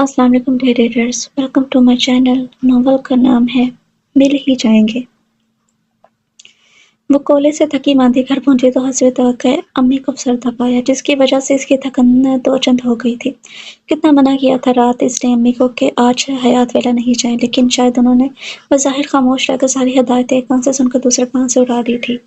अस्सलाम वालेकुम dear readers, welcome to my channel. Novel का नाम है मिल ही जाएंगे। वो कॉलेज से थकी मांदी घर पहुंची तो हंसते तवक्के अम्मी को सर दबाया, जिसकी वजह से इसकी थकन दो चंद हो गई थी। कितना मना किया था रात इसने अम्मी को कि आज हयात वेला नहीं जाए, लेकिन शायद उन्होंने बज़ाहिर खामोश रहकर सारी हदायतें एक कान से सुनकर दूसरे कान से उड़ा दी थी।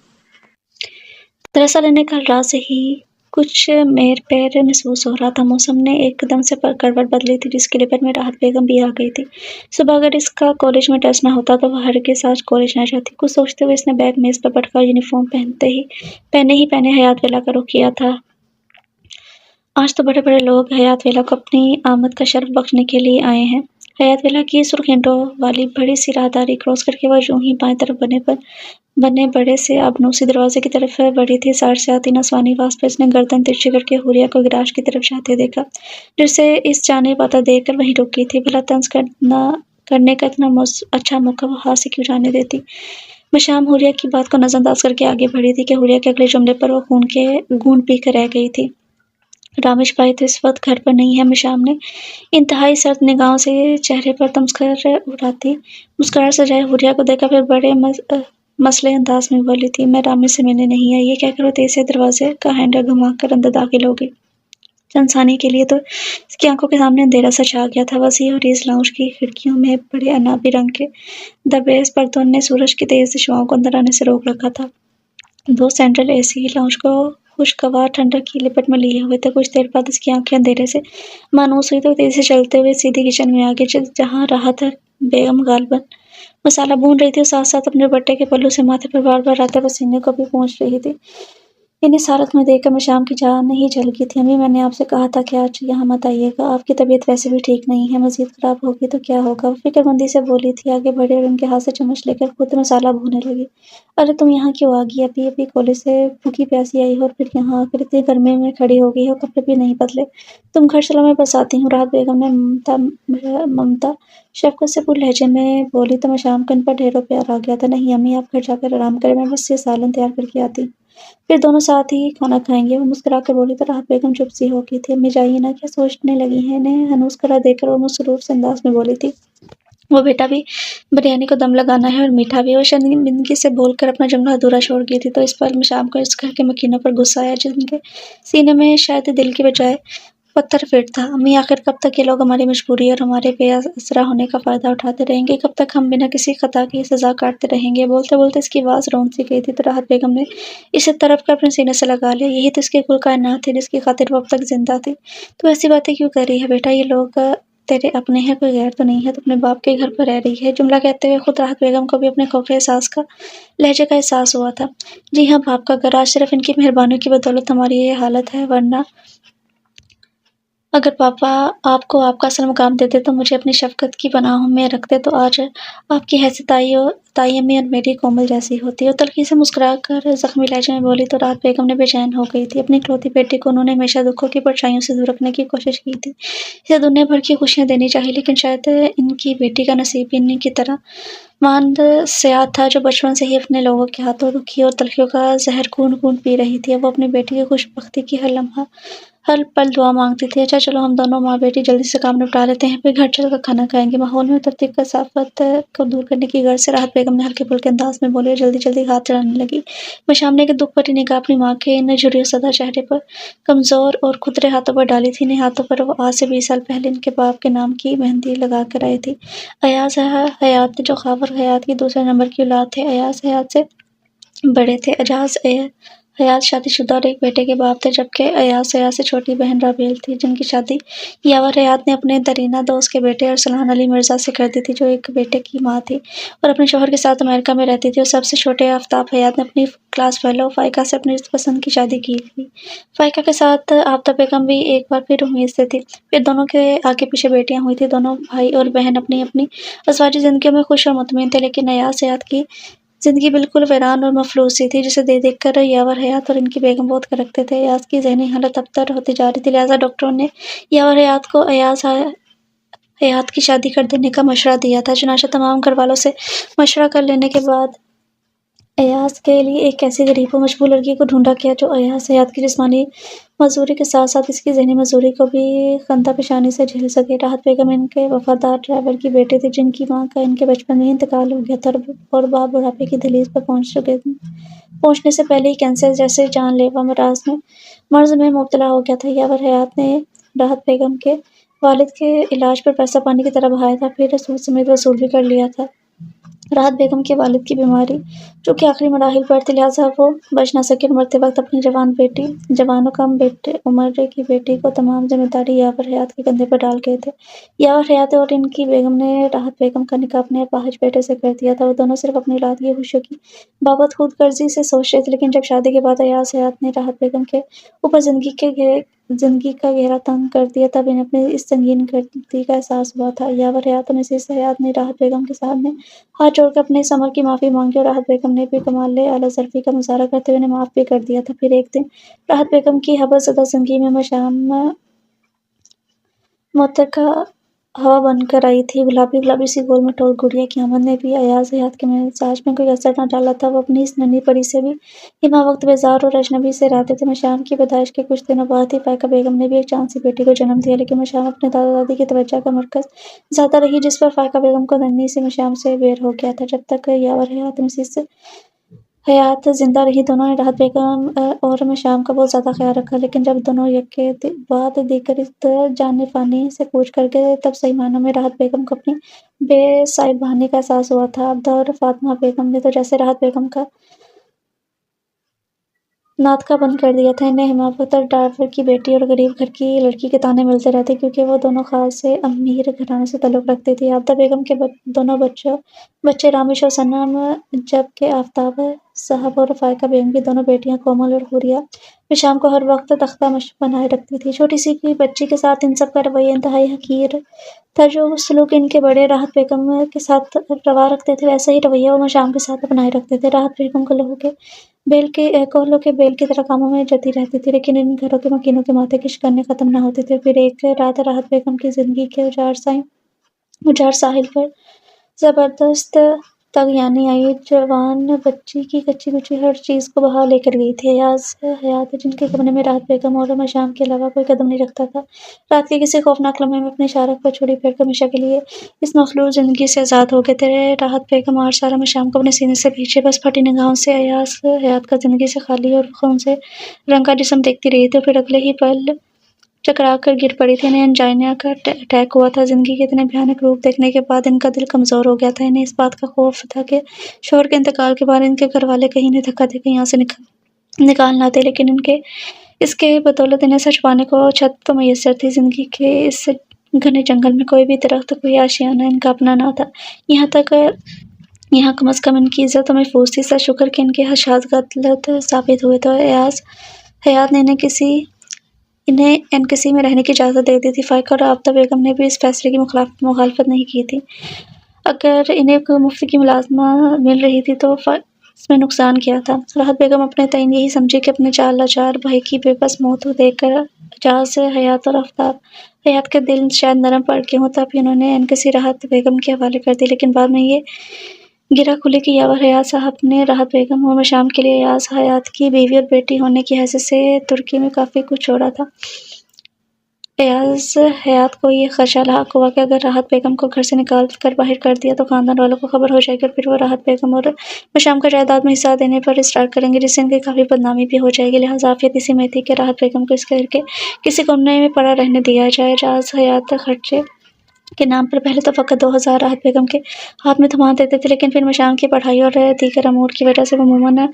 दरअसल इन्हें कल रात से ही कुछ मेर पैर महसूस हो रहा था। मौसम ने एकदम से करवट बदली थी, जिसकी लिपट में राहत बेगम भी आ गई थी। सुबह अगर इसका कॉलेज में टेस्ट ना होता तो वह हरगिज़ आज कॉलेज ना जाती। कुछ सोचते हुए इसने बैग मेज पर पटका, यूनिफॉर्म पहने हयात वेला का रुख किया था। आज तो बड़े बड़े लोग हयात वेला को अपनी आमद का शर्फ बख्शने के लिए आए हैं। हयात वेला की सुर्ख ईंटों वाली बड़ी सी राहदारी क्रॉस करके वह यूं ही बाएं तरफ बने बड़े से आबनूसी दरवाजे की तरफ बढ़ी थी। साठ से आती नसवानी आवाज़ पर इसने गर्दन तिरछी करके हुरिया को गिराज की तरफ जाते देखा, जिससे इस जाने आता देखकर वहीं रुकी थी। भला तंज करने का इतना अच्छा मौका वो हाथ से क्यों जाने देती। मशाम हुरिया की बात को नजरअंदाज करके आगे बढ़ी थी कि हुरिया के अगले जुमले पर वो खून के घूंट पीकर रह गई थी। रामिश भाई तो इस वक्त घर पर नहीं है। मशाम ने इंतहाई सर्द निगाहों से चेहरे पर तमस्कर उड़ाती मुस्कुराहट सजाए हुरिया को देखा, फिर बड़े मसले अंदाज में बोली थी, मैं रामिश से मिलने नहीं आई। ये कहकर वो तेज से दरवाजे का हैंडल घुमाकर अंदर दाखिल हो गई। चंद सानी के लिए तो इसकी आंखों के सामने अंधेरा सा छा गया था। वसी और इस लाउंज की खिड़कियों में बड़े अनाबी रंग के दबेज पर्दों ने सूरज की तेज दिशाओं को अंदर आने से रोक रखा था। दो सेंट्रल एसी लाउंज को खुशगवार ठंडक की लिपट में लिए हुए थे। कुछ देर बाद इसकी आंखें अंधेरे से मानूस हुई तो तेजी से चलते हुए सीधी किचन में आ गई, जहाँ राहत बेगम गालबन मसाला भून रही थी और साथ साथ अपने बट्टे के पल्लू से माथे पर बार बार आते पसीने को भी पोंछ रही थी। इन्हें सारत में देखकर मशाम की जान ही जल गई थी। अम्मी, मैंने आपसे कहा था कि आज यहाँ मत आइएगा, आपकी तबीयत वैसे भी ठीक नहीं है, मजीद खराब होगी तो क्या होगा। वो फिक्रमंदी से बोली थी। आगे बढ़े और उनके हाथ से चम्मच लेकर खुद मसाला भूनने लगी। अरे तुम यहाँ क्यों आ गई? अभी अभी कॉलेज से भूखी प्यासी आई हो और फिर यहाँ आकर इतनी गर्मी में खड़ी हो गई हो, कपड़े भी नहीं बदले। तुम घर चलो, मैं बस आती हूँ। राहत बेगम ने ममता शफकत से पूरे लहजे में बोली तो मशाम को इन पर ढेरों प्यार आ गया था। नहीं अम्मी, आप घर जाकर आराम करें, मैं बस ये सालन तैयार करके आती हूँ, फिर दोनों साथ ही खाना खाएंगे। वो मुस्कुरा कर बोली तो राहत बेगम चुप सी हो गई थी। अम्मी जाइए ना, क्या सोचने लगी हैं? इन्हें हनूस करा देकर वो मसरूफ से अंदाज में बोली थी। वो बेटा भी बिरयानी को दम लगाना है और मीठा भी। वो शर्मिंदगी से बोलकर अपना जुमला अधूरा छोड़ गई थी तो इस पर शाम को इस घर के मकीनों पर गुस्सा आया, जिनके सीने में शायद दिल की बजाय पत्थर फिर था। अम्मी, आखिर कब तक ये लोग हमारी मजबूरी और हमारे बेआसरा होने का फायदा उठाते रहेंगे? कब तक हम बिना किसी खता की सजा काटते रहेंगे? बोलते बोलते इसकी आवाज़ रोन सी गई थी तो राहत बेगम ने इसे तरफ कर अपने सीने से लगा लिया। यही तो इसके कुल कायनात थी, जिसकी खातिर वो अब तक जिंदा थी। तो ऐसी बातें क्यों कर रही है बेटा? ये लोग तेरे अपने हैं, कोई गैर तो नहीं है। तो अपने बाप के घर पर रह रही है। जुमला कहते हुए खुद राहत बेगम को भी अपने खोखे एहसास का लहजे का एहसास हुआ था। जी हाँ, बाप का घर। आज सिर्फ इनकी मेहरबानियों की बदौलत हमारी ये हालत है, वरना अगर पापा आपको आपका असल मुकाम देते तो मुझे अपनी शफ़क़त की पनाहों में रखते तो आज आपकी हैसियत ताई अम्मी और मेरी कोमल जैसी होती। और तल्ख़ी से मुस्कुराकर ज़ख्मी लहजे में बोली तो राहत बेगम ने बेचैन हो गई थी। अपनी इकलौती बेटी को उन्होंने हमेशा दुखों की परछाइयों से दूर रखने की कोशिश की थी। इसे दुनिया भर की खुशियाँ देनी चाहिए, लेकिन शायद इनकी बेटी का नसीब भी इन्हीं की तरह मांद सयाह था, जो बचपन से ही अपने लोगों के हाथों दुखी और तलख़ियों का ज़हर कूट-कूट पी रही थी। अब वो अपनी बेटी की खुशबख्ती की हर लम्हा हर पल दुआ मांगती थी। अच्छा चलो, हम दोनों माँ बेटी जल्दी से काम निपटा लेते हैं, फिर घर चलकर खाना खाएंगे। माहौल में उतरती कसावत को दूर करने की गर्ज से राहत बेगम ने हल्के फुल्के अंदाज में बोली और जल्दी जल्दी हाथ चलाने लगी। मशामने की दुख भरी निगाह अपनी माँ के इन झुर्रियों सदा चेहरे पर कमजोर और खुदरे हाथों पर डाली थी। इन हाथों पर वो आज से 20 साल पहले इनके बाप के नाम की मेहंदी लगा कर आई थी। अयाज हयात, जो खावर हयात की दूसरे नंबर की औलाद थे। अयाज हयात से बड़े थे। एजाज हयात शादीशुदा और एक बेटे के बाप थे, जबकि अयाज हयात से छोटी बहन राबेल थी, जिनकी शादी यावर हयात ने अपने दरीना दोस्त के बेटे अरसलान अली मिर्जा से कर दी थी, जो एक बेटे की माँ थी और अपने शौहर के साथ अमेरिका में रहती थी। और सबसे छोटे आफ्ताब हयात ने अपनी क्लास फेलो फ़ाइका से अपनी पसंद की शादी की थी। फ़ाइका के साथ आफ्ताब बेगम भी एक बार फिर उम्मीद से थी। फिर दोनों के आगे पीछे बेटियां हुई थी। दोनों भाई और बहन अपनी अपनी अज़वाजी ज़िंदगियों में खुश और मुतमईन थे, लेकिन अयाज हयात की ज़िंदगी बिल्कुल वीरान और मफलूस सी थी, जिसे देख कर यावर हयात और इनकी बेगम बहुत करकते थे। अयाज की ज़हनी हालत अबतर होती जा रही थी, लिहाजा डॉक्टरों ने यावर हयात को अयाज हयात की शादी कर देने का मशवरा दिया था। चुनांचे तमाम घरवालों से मशवरा कर लेने के बाद अयाज के लिए एक ऐसी गरीब व मजबूर लड़की को ढूंढा गया जो अयाज हयात की जिस्मानी मजदूरी के साथ साथ इसकी ज़हनी मजदूरी को भी खंता पेशानी से झेल सके। राहत बेगम इनके वफादार ड्राइवर की बेटी थी जिनकी मां का इनके बचपन में ही इंतकाल हो गया था और बाप बुढ़ापे की दहलीज पर पहुंच चुके थे। पहुंचने से पहले ही कैंसर जैसे जानलेवा मर्ज में मुब्तला हो गया था। यावर हयात ने राहत बेगम के वालिद के इलाज पर पैसा पानी की तरह बहाया था, फिर सूद समेत वसूल भी कर लिया था। राहत बेगम के वालिद की बीमारी जो कि आखिरी मराहिल पर थी, लिहाजा वो बच न सके और मरते वक्त अपनी जवान व कम उम्र की बेटी को तमाम जिम्मेदारी यावर हयात के कंधे पर डाल गए थे। यावर हयात और इनकी बेगम ने राहत बेगम का निकाह अपने अपाहिज बेटे से कर दिया था। वो दोनों सिर्फ अपनी औलाद की खुशियों की बाबत खुद गर्जी से सोच रहे थे, लेकिन जब शादी के बाद अयाज हयात ने राहत बेगम के ऊपर जिंदगी का घेरा तंग कर दिया, तब इन्हें अपनी इस संगीन गलती का एहसास हुआ था। यावर हयात और मिसेस हयात ने राहत बेगम के सामने हाथ जोड़कर अपने इस अमल की माफ़ी मांगी और राहत बेगम ने भी कमाल आला ज़र्फ़ी का मुज़ाहरा करते हुए उन्हें माफ़ भी कर दिया था। फिर एक दिन राहत बेगम की हवस-ज़दा ज़िंदगी में मशाम मुतरका हवा बनकर आई थी। गुलाबी सी गोल मटोल गुड़िया की आमद ने भी अयाज हयात के मिजाज में कोई असर न डाला था। वो अपनी इस नन्ही परी से भी हिमा वक्त बेजार और अजनबी से रहते थे। मशाम की पैदाइश के कुछ दिनों बाद ही फ़ायका बेगम ने भी एक चांद सी बेटी को जन्म दिया, लेकिन मशाम अपने दादा दादी की तवज्जो का मरकज़ ज़्यादा रही, जिस पर फ़ायका बेगम को नन्ही सी मशाम से बेर हो गया था। जब तक यावर हयात मिसेस हयात जिंदा रही, दोनों ने राहत बेगम और मशाम का बहुत ज़्यादा ख्याल रखा, लेकिन जब दोनों यके बाद दीगर इस जाने फ़ानी से कूच कर गए, तब सही मायनों में राहत बेगम को अपनी बेसाहिब बहानी का एहसास हुआ था। अब्दा और फातिमा बेगम ने तो जैसे राहत बेगम का नातका बंद कर दिया था। इन्हें हिमावतर ड्राइवर की बेटी और गरीब घर की लड़की के ताने मिलते रहते, क्योंकि वो दोनों खासे अमीर घराने से ताल्लुक़ रखती थी। आबदा बेगम के दोनों बच्चे रामिश और सनम, जबकि आफ़ताब साहब और फ़ायका बेगम की दोनों बेटियां कोमल और हुरिया मशाम को हर वक्त तख्ता-मश्क बनाए रखती थी। छोटी सी बच्ची के साथ इन सब का रवैया इंतहाई हक़ीर था। जो सलूक इनके बड़े राहत बेगम के साथ रवा रखते थे, वैसा ही रवैया वो मशाम के साथ अपनाए रखते थे। राहत बेगम कोल्हों के बेल की तरह कामों में जती रहती थी, लेकिन इन घरों के मकीनों के माथे के शिकन्ने खत्म न होते थे। फिर एक रात राहत बेगम की जिंदगी के उजाड़ साहिल पर जबरदस्त तगयानी आई। जवान बच्ची की कच्ची-कुची हर चीज़ को बहा लेकर गई थी। अयाज हयात, जिनके कमरे में राहत बेगम और मशाम के अलावा कोई कदम नहीं रखता था, रात के किसी खौफनाक लम्हे में अपनी शारक पर छुरी फेरकर हमेशा के लिए इस मखलूक जिंदगी से आज़ाद हो गए थे। राहत बेगम और सारा मशाम को अपने सीने से पीछे बस फटी निगाहों से अयाज हयात का जिंदगी से खाली और खून से रंगा जिस्म देखती रही थी। फिर अगले ही पल चकरा कर गिर पड़ी थी। इन्हें एंजाइना का अटैक हुआ था। जिंदगी के इतने भयानक रूप देखने के बाद इनका दिल कमज़ोर हो गया था। इन्हें इस बात का खौफ था कि शौहर के इंतकाल के बाद इनके घर वाले कहीं इन्हें धक्का देकर यहाँ से निकाल ना दे, लेकिन इसके बदौलत इन्हें सच पाने को छत तो मैसर थी। जिंदगी के इस घने जंगल में कोई भी दरख्त, कोई आशियाना इनका अपना ना था। यहाँ कम अज़ कम इनकी इज्जत महफूज थी। सच शुक्र कि इनके खदशात गलत साबित हुए थे। अयाज हयात ने इन्हें एनकेसी में रहने की इजाज़त दे दी थी। फ़ायका और आफ़ता बेगम ने भी इस फैसले की मुखालफत नहीं की थी। अगर इन्हें मुफ्त की मुलाज़मत मिल रही थी तो इसमें नुकसान क्या था। राहत बेगम अपने तईन यही समझी कि अपने लाचार भाई की बेबस मौत देखकर अयाज हयात और आफ़ताब हयात के दिल शायद नरम पड़ गए हों, तब उन्होंने एनकेसी राहत बेगम के हवाले कर दी। लेकिन बाद में ये गिरा खुली कि यावर हयात साहब ने राहत बेगम और मशाम के लिए अयाज हयात की बीवी और बेटी होने की हैसियत से तुर्की में काफ़ी कुछ छोड़ा था। अयाज हयात को ये खदशा लाहक हुआ कि अगर राहत बेगम को घर से निकाल कर बाहर कर दिया तो ख़ानदान वालों को खबर हो जाएगी और फिर वो राहत बेगम और मशाम को जायदाद में हिस्सा देने पर इसरार करेंगे, जिससे इनकी काफ़ी बदनामी भी हो जाएगी। लिहाजा आफियत इसी में थी कि राहत बेगम को इस घर के किसी कोने में पड़ा रहने दिया जाए। अयाज हयात खर्चे के नाम पर पहले तो फ़कत 2000 राहत बेगम के हाथ में थमा देते थे, लेकिन फिर मशाम की पढ़ाई और दीगर अमूर की वजह से वो अमूमन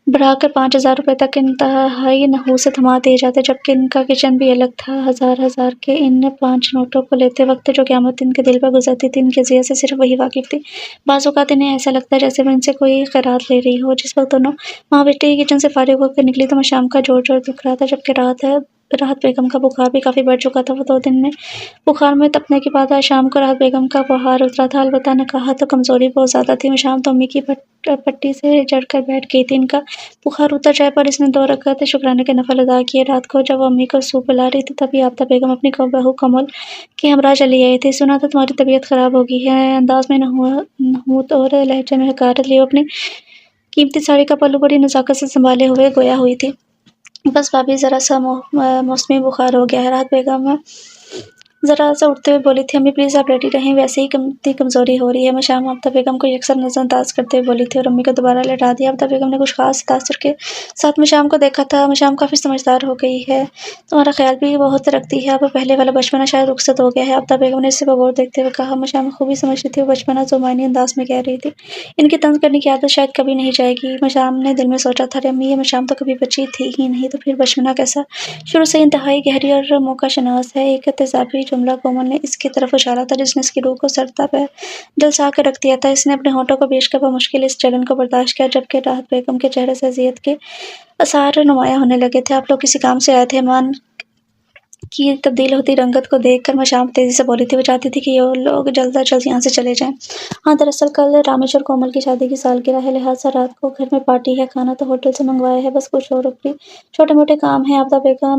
बढ़ाकर 5000 रुपये तक इंतहाई नहूस से थमा दिए जाते, जबकि इनका किचन भी अलग था। हजार के इन 5 नोटों को लेते वक्त जो क़यामत इनके दिल पर गुजरती थी, इनकी ज़िया से सिर्फ वही वाकिफ़ थी। बाज़ औक़ात इन्हें ऐसा लगता जैसे वो इनसे कोई खैरात ले रही हो। जिस वक्त दोनों माँ बेटी किचन से फारिग होकर निकली तो मशाम का जोर दुख रहा था, जबकि राहत बेगम का बुखार भी काफ़ी बढ़ चुका था। वो 2 दिन में बुखार में तपने के बाद आज शाम को राहत बेगम का बुखार उतरा था। अलबत्ता नकाहत तो कमज़ोरी बहुत ज़्यादा थी। मशाम तो अम्मी की पट्टी से जड़कर बैठ गई थी। इनका बुखार उतर जाए पर इसने 2 रकात शुक्राने के नफल अदा किए। रात को जब अम्मी को सूप पिला रही थी, तभी आफ़ता बेगम अपनी बहू कमल के हमरा चली आई थी। सुना था तुम्हारी तबीयत ख़राब हो गई है। अंदाज में नहूत और लहजे में हकारत लिए अपनी कीमती साड़ी का पल्लू बड़ी नज़ाकत से सँभाले हुए गोया हुई थी। बस भाभी ज़रा-सा मौसमी बुखार हो गया है। राहत बेगम ज़रा-सा उठते हुए बोली थी, अम्मी प्लीज़ आप रेडी रहें, वैसे ही इतनी कमज़ोरी हो रही है। मैं शाम आफ़ता बेगम को यकसर नज़रअंदाज करते हुए बोली थी और अम्मी को दोबारा लेटा दिया। आफ़ता बेगम ने कुछ ख़ास तासुर के साथ मशाम को देखा था। मशाम काफ़ी समझदार हो गई है, तुम्हारा ख्याल भी बहुत रखती है, अब पहले वाला बचपना शायद रुखसत हो गया है। आफ़ता बेगम ने इसे बगौर देखते हुए कहा। मशाम खूबी समझती थी वो बचपना जो मायने अंदाज में कह रही थी। इनकी तंज़ करने की आदत शायद कभी नहीं जाएगी। मशाम ने दिल में सोचा था, अरे अम्मी ये मशाम तो कभी बची थी ही नहीं, तो फिर बचपना कैसा? शुरू से इंतहाई गहरी और मौकाशनास है। एक तेज़ाबी जुमला कोमल ने इसकी तरफ इशारा था जिसने इसकी रूह को सरता पे झलसा के रख दिया था। इसने अपने होठों को बेशकबा मुश्किल इस जलन को बर्दाश्त किया जबकि राहत बेगम के चेहरे से अज़ियत के आसार नुमायाँ होने लगे थे। आप लोग किसी काम से आए थे? ईमान की तब्दील होती रंगत को देखकर मशाम तेज़ी से बोली थी। वो चाहती थी कि ये लोग जल्द से जल्द यहाँ से चले जाएँ। हाँ, दरअसल कल रामेश और कोमल की शादी की सालगिरह है, लिहाजा रात को घर में पार्टी है। खाना तो होटल से मंगवाया है, बस कुछ और ऊपरी छोटे-मोटे काम हैं। आफ़ता बेगम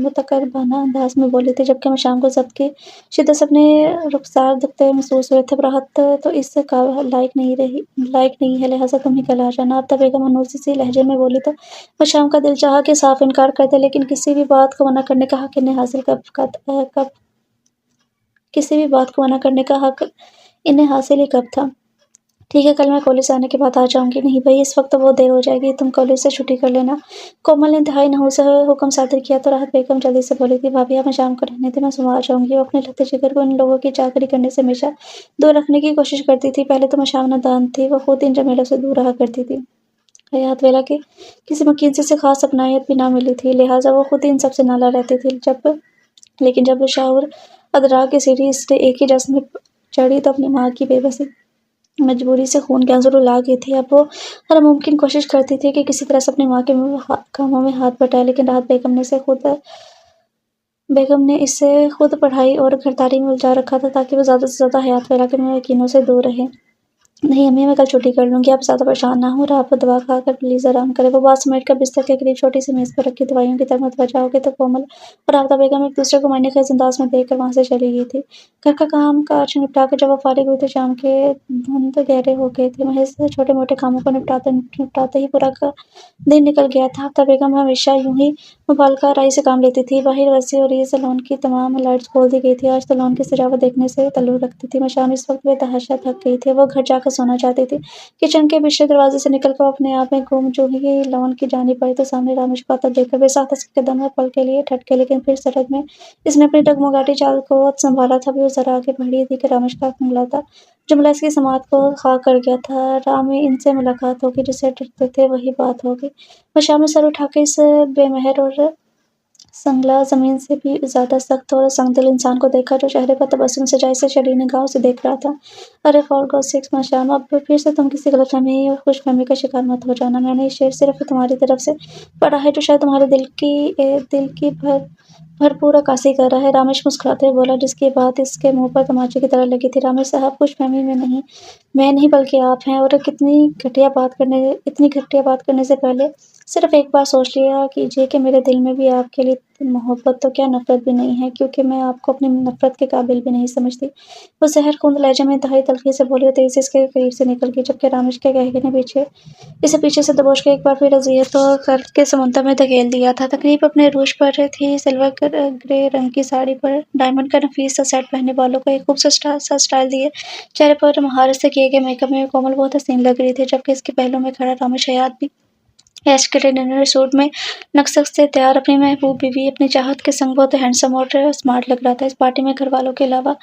मुतकरबाना अंदाज़ में बोली थी जबकि मशाम को ज़ब्त की शिद्दत से अपने रुखसार दुखते हुए महसूस हुए थे। राहत तो इस लायक नहीं है, लिहाजा तुम ही कल आ जाना। आफ़ता बेगम अनूसी सी लहजे में बोली तो मशाम का दिल चाहा कि साफ इनकार कर दे, लेकिन किसी भी बात को मना करने का हक इन्हें हासिल ही कब था? ठीक है, कल मैं कॉलेज से आने के बाद आ जाऊँगी। नहीं भई, इस वक्त तो बहुत देर हो जाएगी, तुम कॉलेज से छुट्टी कर लेना। कोमल ने इंतहाई नहुस से हुक्म सादिर किया तो राहत बेगम जल्दी से बोली थी, भाभी आप मशाम को रहने दें, मैं सुबह आ जाऊँगी। वो अपने लत्ते जिगर को इन लोगों की चाकरी करने से हमेशा दूर रखने की कोशिश करती थी। पहले तो मशाम नादान थी, वो खुद इन झमेलों से दूर रहा करती थी। हयात वेला की किसी मकीनसी से खास अपनायत भी ना मिली थी, लिहाजा वो खुद ही इन सबसे नाला रहती थी। लेकिन जब शऊर अदराक की सीढ़ी इसने एक ही जिस्म में चढ़ी तो अपनी माँ की बेबसी मजबूरी से खून के आंसू रुला गई थी। अब वो हर मुमकिन कोशिश करती थी कि किसी तरह से अपनी माँ के कामों में हाथ बटाए, लेकिन राहत बेगम ने इसे खुद पढ़ाई और घरदारी में उलझा रखा था ताकि वो ज़्यादा से ज़्यादा हयात वेला के यकीनों से दूर रहे। नहीं अम्मी, मैं कल छुट्टी कर लूँगी, आप ज़्यादा परेशान ना हों और आप दवा खाकर प्लीज़ आराम करें। वो बात समेटकर बिस्तर के करीब छोटी-सी मेज़ पर रखी दवाइयों की तरफ मुतवज्जा हो गई तो कोमल और आफ़ता बेगम एक-दूसरे को मायूस अंदाज़ में देखकर वहाँ से चली गई थी। घर का काम-काज निपटाकर जब वो फारिग हुई तो शाम के धुंध गहरे हो गए थे। महज छोटे-मोटे कामों को निपटाते ही पूरा दिन निकल गया था। आफ़ता बेगम हमेशा यूँ ही मुबालका राई से काम लेती थी। बाहर वसी और ये सैलून की तमाम लाइट्स खोल दी गई थी। आज सैलून की सजावट देखने से ताल्लुक़ रखती थी। मशाम इस वक्त बेतहाशा थक गई थी। वो घर जाकर सोना चाहती थी। किचन के पिछले दरवाजे से निकलकर वो अपने आप में गुम जो ही लॉन की जानिब बढ़ी तो सामने रामेश को आता देखकर बेसाख्ता उसके कदम में पल के लिए ठटके, लेकिन फिर सरद में इसने अपनी डगमगाती चाल को संभाला था। वो ज़रा आगे बढ़ी थी कि रामेश का जुमला जुमला इसकी समाअत को ख़ाक कर गया था। राह में इनसे मुलाकात होगी, जिससे डरते थे वही बात होगी। मशाम ने सर उठाकर इस बेमेहर और संगला ज़मीन से भी ज़्यादा सख्त और संगदिल इंसान को देखा जो चेहरे पर तबस्सुम सजाए से शरीर निगाहों से देख रहा था। अरे फॉर गॉड सेक्स मशाम, अब फिर से तुम किसी गलतफ़हमी या खुशफ़हमी का शिकार मत हो जाना। मैंने ये शेर सिर्फ़ तुम्हारी तरफ से पढ़ा है जो शायद तुम्हारे दिल की भरपूर अक्कासी कर रहा है। रामेश मुस्कुराते हुए बोला, जिसकी बात इसके मुँह पर तमाचे की तरह लगी थी। रामेश साहब, खुशफ़हमी में नहीं, मैं नहीं बल्कि आप हैं, और इतनी घटिया बात करने से पहले सिर्फ़ एक बार सोच लिया कीजिए कि मेरे दिल में भी आपके लिए मोहब्बत तो क्या नफ़रत भी नहीं है, क्योंकि मैं आपको अपनी नफ़रत के काबिल भी नहीं समझती। वो ज़हर-खूंद लहजे में इंतहाई तल्ख़ी से बोली और तेज़ी से इसके करीब से निकल गई, जबकि रामेश के कहने ने इसे पीछे से दबोच कर एक बार फिर अज़ियत तो कर्ब के समुद्र में धकेल दिया था। तकरीब अपने अरूज पर थी। सिल्वर ग्रे रंग की साड़ी पर डायमंड का नफ़ीस सा सेट, पहनने वालों को एक खूबसूरत सा स्टाइल दिए चेहरे पर महारत से किए गए मेकअप में कोमल बहुत हसीन लग रही थी, जबकि इसके पहलू में खड़ा रामेश हयात भी ऐश करे डिनर सूट में नक्सक से तैयार अपनी महबूब बीवी अपनी चाहत के संग बहुत हैंडसम और स्मार्ट लग रहा था। इस पार्टी में घरवालों के अलावा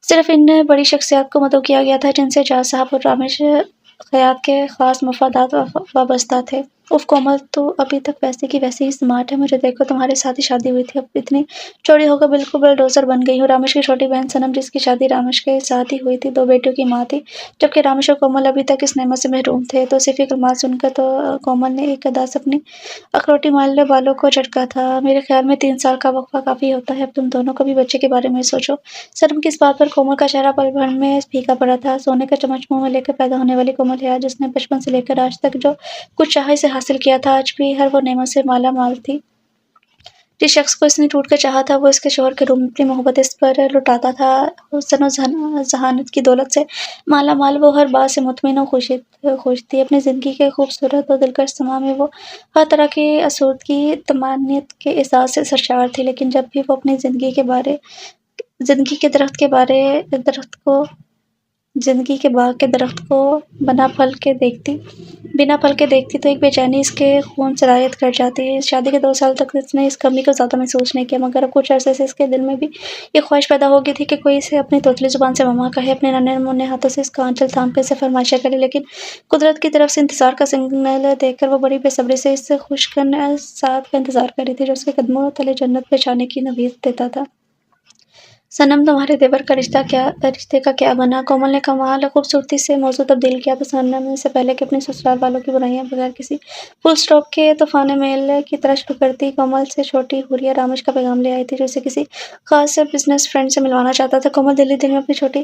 सिर्फ इन बड़ी शख्सियत को मदऊ किया गया था जिनसे जहाज साहब और रामेश हयात के ख़ास मफादात वाबस्ता थे। उफ़ कोमल, तो अभी तक वैसी की वैसी ही स्मार्ट है। मुझे देखो, तुम्हारे साथ ही शादी हुई थी, अब इतनी चौड़ी होकर बिल्कुल बुलडोज़र बन गई हूँ। रामेश की छोटी बहन सनम, जिसकी शादी रामेश के साथ ही हुई थी, 2 बेटियों की माँ थी, जबकि रामेश और कोमल अभी तक इस नेमत से महरूम थे। तो सिफ़ी कलमात सुनकर तो कोमल ने एक अदा से अपनी अखरोटी मारने वालों को झटका था। मेरे ख्याल में 3 साल का वक़्फ़ा काफ़ी होता है, अब तुम दोनों को भी बच्चे के बारे में सोचो। शर्म की इस बात पर कोमल का चेहरा पल भर में फीका पड़ा था। सोने का चम्मच मुँह में लेकर पैदा होने वाली कोमल हयात, जिसने बचपन से लेकर आज तक जो कुछ चाहा इसे हासिल किया था, आज भी हर वो नेमत से माला माल थी जिस शख्स को इसने टूट कर चाहा था वो इसके शौहर के रूप में अपनी मोहब्बत इस पर लुटाता था। हुस्न और जहानत की दौलत से माला माल वो हर बात से मुतमिन और खुश थी। अपनी ज़िंदगी के खूबसूरत और दिलकश समा में वो हर तरह की आसूदगी तमानियत के एहसास से सरशार थी, लेकिन जब भी वो अपनी ज़िंदगी के दरख्त को ज़िंदगी के बाग के दरख्त को बिना फल के देखती तो एक बेचैनी इसके खून सरायत कर जाती। शादी के 2 साल तक इसने इस कमी को ज़्यादा महसूस नहीं किया, मगर अब कुछ अरसे से इसके दिल में भी ये ख्वाहिश पैदा हो गई थी कि कोई इसे अपनी तोतली ज़ुबान से मम्मा कहे, अपने नन्हे-मुन्ने हाथों से इसका आंचल थाम कर इसे फ़रमाइशें करे। लेकिन कुदरत की तरफ से इंतज़ार का सिग्नल देखकर वो बड़ी बेसब्री से इस खुशकन साथ का इंतज़ार कर रही थी, जो उसके कदमों तले जन्नत बिछाने की नवीद देता था। सनम तुम्हारे देवर का रिश्ते का क्या बना? कोमल ने कमाल खूबसूरती से मौजू तब्दील किया तो सनम ने इससे पहले कि अपने ससुराल वालों की बुराइयां बगैर किसी फुल स्टॉप के तूफान मेल की तरह शुरू करती। कोमल से छोटी हुरिया रामेश का पैगाम ले आई थी, जो उसे किसी खास बिजनेस फ्रेंड से मिलवाना चाहता था। कोमल दिल में अपनी छोटी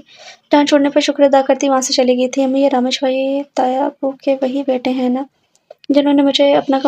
जान छोड़ने पर शुक्र अदा करती वहां से चली गई थी। अम्मी, ये रामेश भाई तायाबू के वही बेटे हैं ना, जिन्होंने मुझे अपना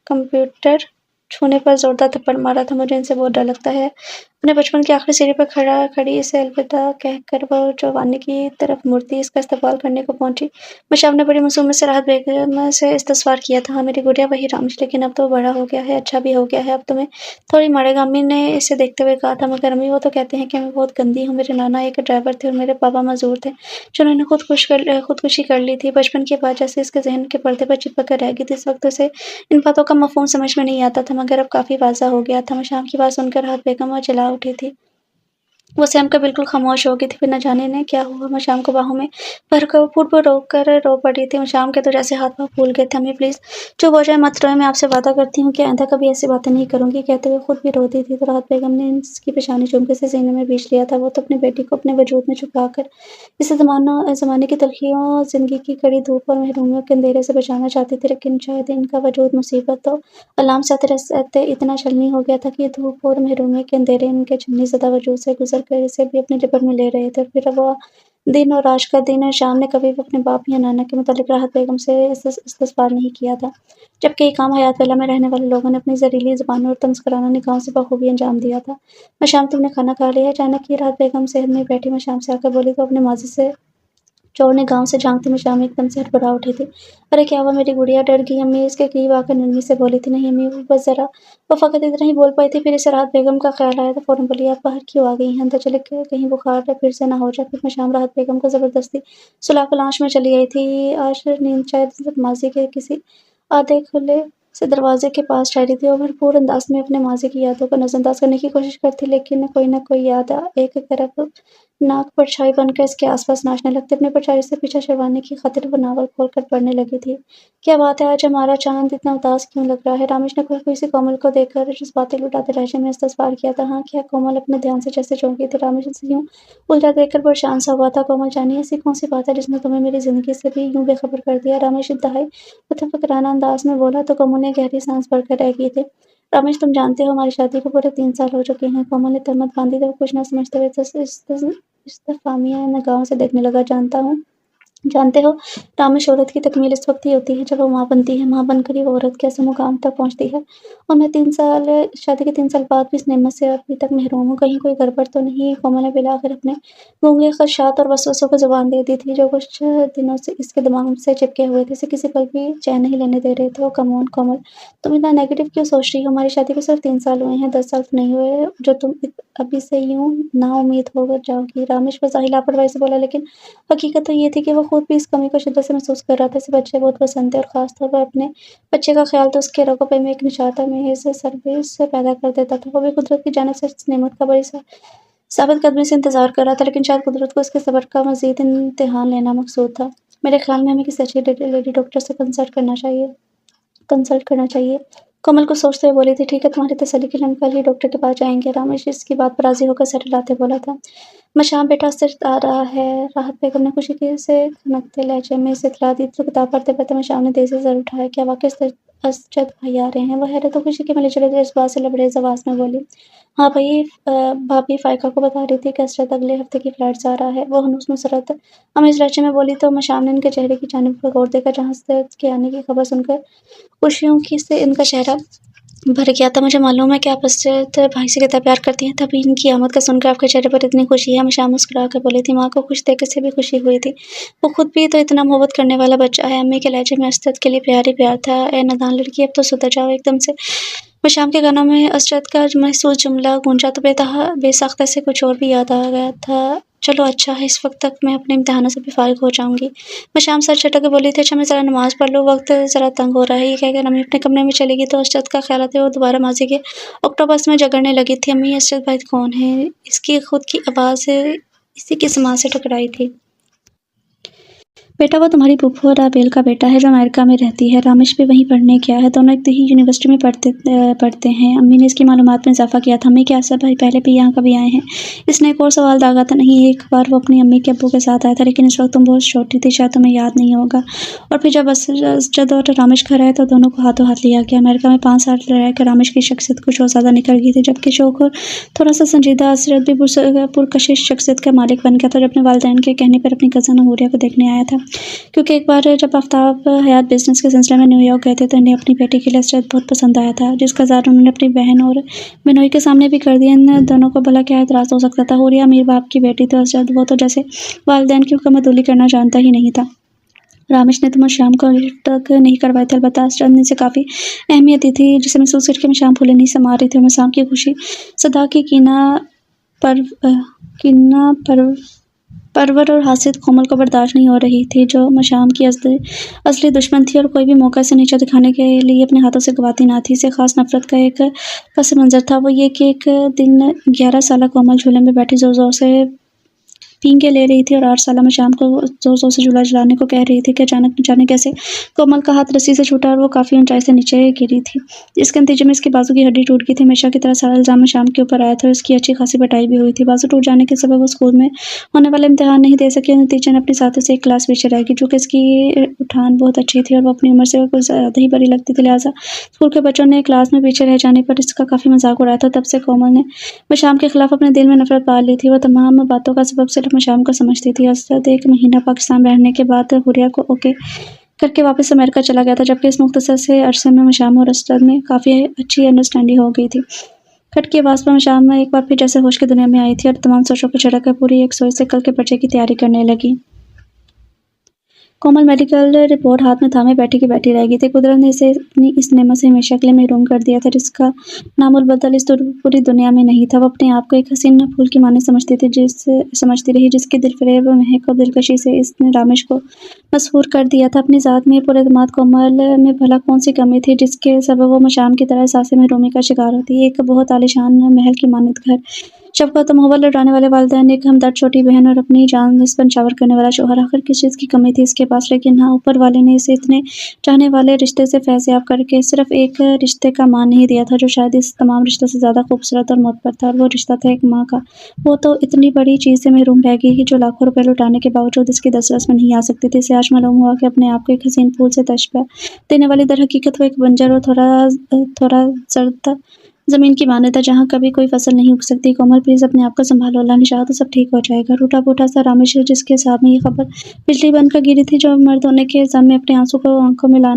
कंप्यूटर छूने पर जोरदार थप्पड़ मारा था? मुझे इनसे बहुत डर लगता है। अपने बचपन की आखिरी सीढ़ी पर खड़ी इसे अलविदा कहकर वो जवानी की तरफ मुड़ती इसका इस्तकबाल करने को पहुंची। मशाम ने बड़ी मासूमियत से राहत बेगम से इस्तफसार किया था, हाँ मेरी गुड़िया वही रामेश, लेकिन अब तो वो बड़ा हो गया है, अच्छा भी हो गया है, अब तुम्हें थोड़ी मारेगा। अम्मी ने इसे देखते हुए कहा था। मगर अम्मी, वो तो कहते हैं कि मैं बहुत गंदी हूँ। मेरे नाना एक ड्राइवर थे और मेरे पापा मजदूर थे, जिन्होंने खुदकुशी कर ली थी। बचपन की बात जैसे इसके जहन के पर्दे पर चिपक कर रह गई थी। इस वक्त उसे इन बातों का मफ़हूम समझ में नहीं आता था, मगर अब काफ़ी वाज़ा हो गया था। मशाम की बात सुनकर राहत बेगम चिल्ला उठी थी। वो सहम कर बिल्कुल खामोश हो गई थी, फिर न जाने ने क्या हुआ मशाम को बाहों में भरकर फुट पर रोककर रो पड़ी थी। मशाम के तो जैसे हाथ-पाँव फूल गए थे। अम्मी प्लीज़ चुप हो जाएं, मत रोएं, मैं आपसे वादा करती हूँ कि आइंदा कभी ऐसी बातें नहीं करूँगी, कहते हुए खुद भी रोती थी। तो राहत बेगम ने इसकी पेशानी चूम के इसे सीने में बींच लिया था। वो तो अपनी बेटी को अपने वजूद में छुपाकर इसे ज़माने की तलखियों, ज़िंदगी की कड़ी धूप और महरूमियों के अंधेरे से बचाना चाहती थी, लेकिन शायद इनका वजूद मुसीबत और आलाम सहते इतना छलनी हो गया था कि धूप और महरूमियों के अंधेरे इनके छन्नी-ज़दा वजूद से गुज़र कर इसे भी अपनी ज़िप्पर में ले रहे थे। और फिर वो दिन और आज का दिन शाम ने कभी भी अपने बाप या नाना के मुतालिक राहत बेगम से इस्तफ़सार नहीं किया था, जबकि ये काम हयात विला में रहने वाले लोगों ने अपनी ज़हरीली ज़ुबानों और तमस्कराना निगाहों से बखूबी अंजाम दिया था। "मशाम, तुमने खाना खा लिया?" अचानक ही राहत बेगम सेहर में बैठी मशाम से आकर बोली तो अपने माज़ी से चोर गाँव से झाँकती मशाम एकदम से हड़बड़ा उठी थी। "अरे क्या हुआ मेरी गुड़िया?" डर गई अम्मी इसके करीब आकर नरमी से बोली थी। "नहीं अम्मी, वो बस ज़रा..." वो फ़कत इतना ही बोल पाई थी। फिर इसे राहत बेगम का ख़्याल आया तो फ़ौरन बोली, "आप बाहर क्यों आ गई हैं? अंदर चले के कहीं बुखार फिर से ना हो जाए।" फिर मशाम राहत बेगम को ज़बरदस्ती सुलाकर लाश में चली आई थी। आज नींद शायद माज़ी के किसी आधे खुले से दरवाज़े के पास ठहरी थी। वो भरपूर अंदाज़ में अपने माज़ी की यादों को नज़रअंदाज़ करने की कोशिश करती, लेकिन कोई न कोई याद एक तरफ नाक परछाई बनकर इसके आस-पास नाचने लगती। अपनी परछाई से पीछा छुड़वाने की खातिर वो नावल खोलकर पढ़ने लगी थी। "क्या बात है, आज हमारा चाँद इतना उदास क्यों लग रहा है?" रामेश ने खुशी सी कोमल को देखकर जज़्बाती लुटाते लहजे में इस्तफ़सार किया था। "हाँ क्या?" कोमल अपने ध्यान से जैसे चौंकी थी। रामेश उसे यूँ उलझा देखकर परेशान सा हुआ था। "कोमल जानिए, ऐसी कौन-सी बात है जिसने तुम्हें मेरी ज़िंदगी से भी यूँ बेखबर कर दिया?" रामेश इंतहाई मुतफ़क्किराना अंदाज़ में बोला तो कोमल ने गहरी साँस भरकर रह गई थी। "रामेश, तुम जानते हो हमारी शादी को पूरे 3 साल हो चुके हैं।" कोमल ने तहमत बाँधी तो वो कुछ न समझते हुए इस्तफ़हामिया निगाहों से देखने लगा। जानते हो रामेश, औरत की तकमील इस वक्त ही होती है जब वो माँ बनती है। माँ बनकर ही वो औरत के असम मुकाम तक पहुँचती है। और मैं शादी के 3 साल बाद भी इस नेमत से अभी तक महरूम हूँ। कहीं कोई गड़बड़ तो नहीं? कोमल ने बिलाखिर अपने गूंगे ख़दशात और वसवसों को ज़ुबान दे दी थी, जो कुछ दिनों से इसके दिमाग से चिपके हुए थे। इसे किसी पल भी चैन नहीं लेने दे रहे थे। "ओह कम ऑन कोमल, तुम इतना नेगेटिव क्यों सोच रही हो? हमारी शादी को सिर्फ 3 साल हुए हैं, 10 साल तो नहीं हुए जो तुम अभी से यूँ नाउम्मीद हो जाओगी।" रामेश बज़ाहिर लापरवाही से बोला, लेकिन हकीकत तो ये थी कि वो खुद भी इस कमी को शिद्दत से महसूस कर रहा था। इसे बच्चे बहुत पसंद थे और ख़ास तौर पर अपने बच्चे का ख़्याल तो उसके रगों में एक निशाता महज़ सर्विस पैदा कर देता था। वो भी कुदरत की जानिब से इस नेमत का बड़ी साबित कदमी से इंतज़ार कर रहा था, लेकिन शायद कुदरत को उसके सब्र का मज़ीद इम्तिहान लेना मकसूद था। "मेरे ख़्याल में हमें किसी अच्छी लेडी डॉक्टर से कंसल्ट करना चाहिए।" कोमल कुछ सोचते हुए बोली थी। "ठीक है, तुम्हारी तसल्ली के लिए हम कल ही डॉक्टर के पास जाएँगे।" रामेश इसकी बात पर राज़ी होकर सर हिलाते बोला था। "मशाम बेटा, सिर आ रहा है।" राहत बेगम ने खुशी से खनकते लहजे में इसे इत्तला दी तो किताब पढ़ते-पढ़ते मशाम ने तेज़ी से सर उठाया। "क्या वाक़ई असजद भाई आ रहे हैं?" वो हैरत और खुशी के मिले जुले जज़्बात से लबरेज़ आवाज़ में बोली। "हाँ भई, भाभी फ़ाइक़ा को बता रही थी कि असजद अगले हफ़्ते की फ़्लाइट से आ रहा है।" वो हनुस नुसरत अमेज़ लहजे में बोली तो मशाम ने इनके चेहरे की जानिब पर गौर देखा, जहाँ असजद के आने की खबर सुनकर खुशियों से इनका चेहरा भर गया था। मुझे मालूम है कि आप असरत भाई से कितना प्यार करती हैं, तभी इनकी आमद का सुनकर आपके चेहरे पर इतनी खुशी है। हमेशा मुस्कुरा कर बोली थी। माँ को खुश देख से भी खुशी हुई थी। वो खुद भी तो इतना मोहब्बत करने वाला बच्चा है। अम्मी के लहजे में असरत के लिए प्यार ही प्यार था। ए नादान लड़की, अब तो सुधर जाओ एकदम से। मैं शाम के गानों में असरत का महसूस जुमला गूंजा तो बेसाख्ता से कुछ और भी याद आ गया था। चलो अच्छा है, इस वक्त तक मैं अपने इम्तिहानों से भी फारिग हो जाऊंगी। मैं शाम सर चटक के बोली थी, अच्छा मैं ज़रा नमाज पढ़ लूँ, वक्त ज़रा तंग हो रहा है। ये कहकर अम्मी अपने कमरे में चली गई तो असरत का ख्याल आते वो दोबारा माजी के ऑक्टोपस में जगड़ने लगी थी। अम्मी, असरत भाई कौन है? इसकी खुद की आवाज़ इसी की समाज से टकराई थी। बेटा वो तुम्हारी फूफो राबेल का बेटा है जो अमेरिका में रहती है। रामेश भी वहीं पढ़ने गया है। दोनों एक ही यूनिवर्सिटी में पढ़ते हैं। अम्मी ने इसकी मालूमात में इजाफा किया था। अम्मी क्या सब भाई पहले भी यहाँ कभी आए हैं? इसने एक और सवाल दागा था। नहीं, एक बार वो अपनी अम्मी के अब्बू के साथ आया था, लेकिन इस वक्त तुम बहुत छोटी थी, शायद तुम्हें याद नहीं होगा। और फिर जब असरत और रामेश घर आए तो दोनों को हाथों हाथ लिया गया। अमेरिका में 5 साल रहकर रामेश की शख्सियत कुछ और ज़्यादा निखर गई थी, जबकि शौक और थोड़ा सा संजीदा असरत भी पुरकशिश शख्सियत का मालिक बन गया था। जब अपने वालिदैन के कहने पर अपनी कज़न हुरिया को देखने आया था, क्योंकि एक बार जब आफ्ताब हयात बिजनेस के सिलसिले में न्यूयॉर्क गए थे तो इन्हें अपनी बेटी के लिए असरत बहुत पसंद आया था, जिसका ज़ाहिर उन्होंने अपनी बहन और बिनोई के सामने भी कर दिया। इन दोनों को भला क्या एतराज़ हो सकता था? हुरिया अमीर बाप की बेटी तो असरत वो तो जैसे वालिदैन की हुक्मतुल्ली करना जानता ही नहीं था। रामेश ने तो मैं शाम को तक नहीं करवाई थी, अलबत्ता असरत ने इसे काफ़ी अहमियत दी थी, जिसे महसूस करके मैं शाम फूले नहीं समा रही थी। और मैं शाम की खुशी सदा की कीना परवर और हासिद कोमल को बर्दाश्त नहीं हो रही थी, जो मशाम की असली दुश्मन थी और कोई भी मौका से नीचा दिखाने के लिए अपने हाथों से गवाती ना थी। इसे खास नफरत का एक पस मंज़र था वो ये कि एक दिन 11 साला कोमल झूले में बैठी ज़ोर ज़ोर से पींगे ले रही थी और 8 साला मशाम को ज़ोर ज़ोर से झूला झुलाने को कह रही थी कि अचानक न जाने कैसे कोमल का हाथ रस्सी से छूटा और वो काफ़ी ऊंचाई से नीचे गिरी थी। इसके नतीजे में इसकी बाजू की हड्डी टूट गई थी। हमेशा की तरह सारा इल्ज़ाम मशाम के ऊपर आया था और इसकी अच्छी खासी पिटाई भी हुई थी। बाजू टूट जाने के सबब वो स्कूल में होने वाले इम्तिहान नहीं दे सकी और नतीजे में अपने साथियों से एक क्लास पीछे रह गई। चूँकि इसकी उठान बहुत अच्छी थी और वो अपनी उम्र से कुछ ज़्यादा ही बड़ी लगती थी, लिहाजा स्कूल के बच्चों ने क्लास में पीछे रह जाने पर इसका काफ़ी मजाक उड़ाया था। तब से कोमल ने मशाम के खिलाफ अपने दिल में नफरत पाल ली थी। वो तमाम बातों का सबब सिर्फ मशाम को समझती थी। असद 1 महीना पाकिस्तान में रहने के बाद हुरिया को ओके करके वापस अमेरिका चला गया था, जबकि इस मुख्तसर से अरसे में मशाम और असद में काफ़ी अच्छी अंडरस्टैंडिंग हो गई थी। खट की आवाज़ पर मशाम एक बार फिर जैसे होश की दुनिया में आई थी और तमाम सोचों को झटक कर पूरी एक सोच से कल के पर्चे की तैयारी करने लगी। कोमल मेडिकल रिपोर्ट हाथ में थामे बैठी की बैठी रह गई थी। कुदरत ने इसे अपनी इस नेमत से हमेशा के लिए महरूम कर दिया था, जिसका नामुल बदल इस पूरी दुनिया में नहीं था। वो अपने आप को एक हसीन फूल की माने समझती रही, जिसकी दिलफरेब महक और दिलकशी से इसने रामेश को मशहूर कर दिया था। अपनी ज़ात में पुरएतमाद कोमल में भला कौन सी कमी थी जिसके सबब वो मशाम की तरह एहसास महरूमी का शिकार होती। एक बहुत आलीशान महल की मानद घर, शफ़क़त मोहब्बत लौटाने वाले वालिदैन, एक हमदर्द छोटी बहन और अपनी जान निस्बत न्यौछावर करने वाला शौहर। आखिर किस चीज़ की कमी थी इसके पास? लेकिन हाँ, ऊपर वाले ने इसे इतने चाहने वाले रिश्ते से फैज़याब करके सिर्फ एक रिश्ते का मान नहीं दिया था, जो शायद इस तमाम रिश्तों से ज़्यादा खूबसूरत और मुअत्तर था, और वो रिश्ता था एक माँ का। वो तो इतनी बड़ी चीज़ से महरूम रह गई जो लाखों रुपए लौटाने के बावजूद इसकी दस्तरस में नहीं आ सकती थी। इसे आज मालूम हुआ कि अपने आप को एक हसीन फूल से तशबीह देने वाली दरहकीकत वो एक बंजर और थोड़ा जर्द ज़मीन की मानद है, जहाँ कभी कोई फसल नहीं उग सकती। कोमल प्लीज़ अपने आप को संभालो, अल्लाह ने चाहा तो सब ठीक हो जाएगा। रूठा-फूटा सा रामेश, जिसके साथ में ये खबर बिजली बनकर गिरी थी, जो मर्द होने के इल्ज़ाम में अपने आंसू को आंखों में ला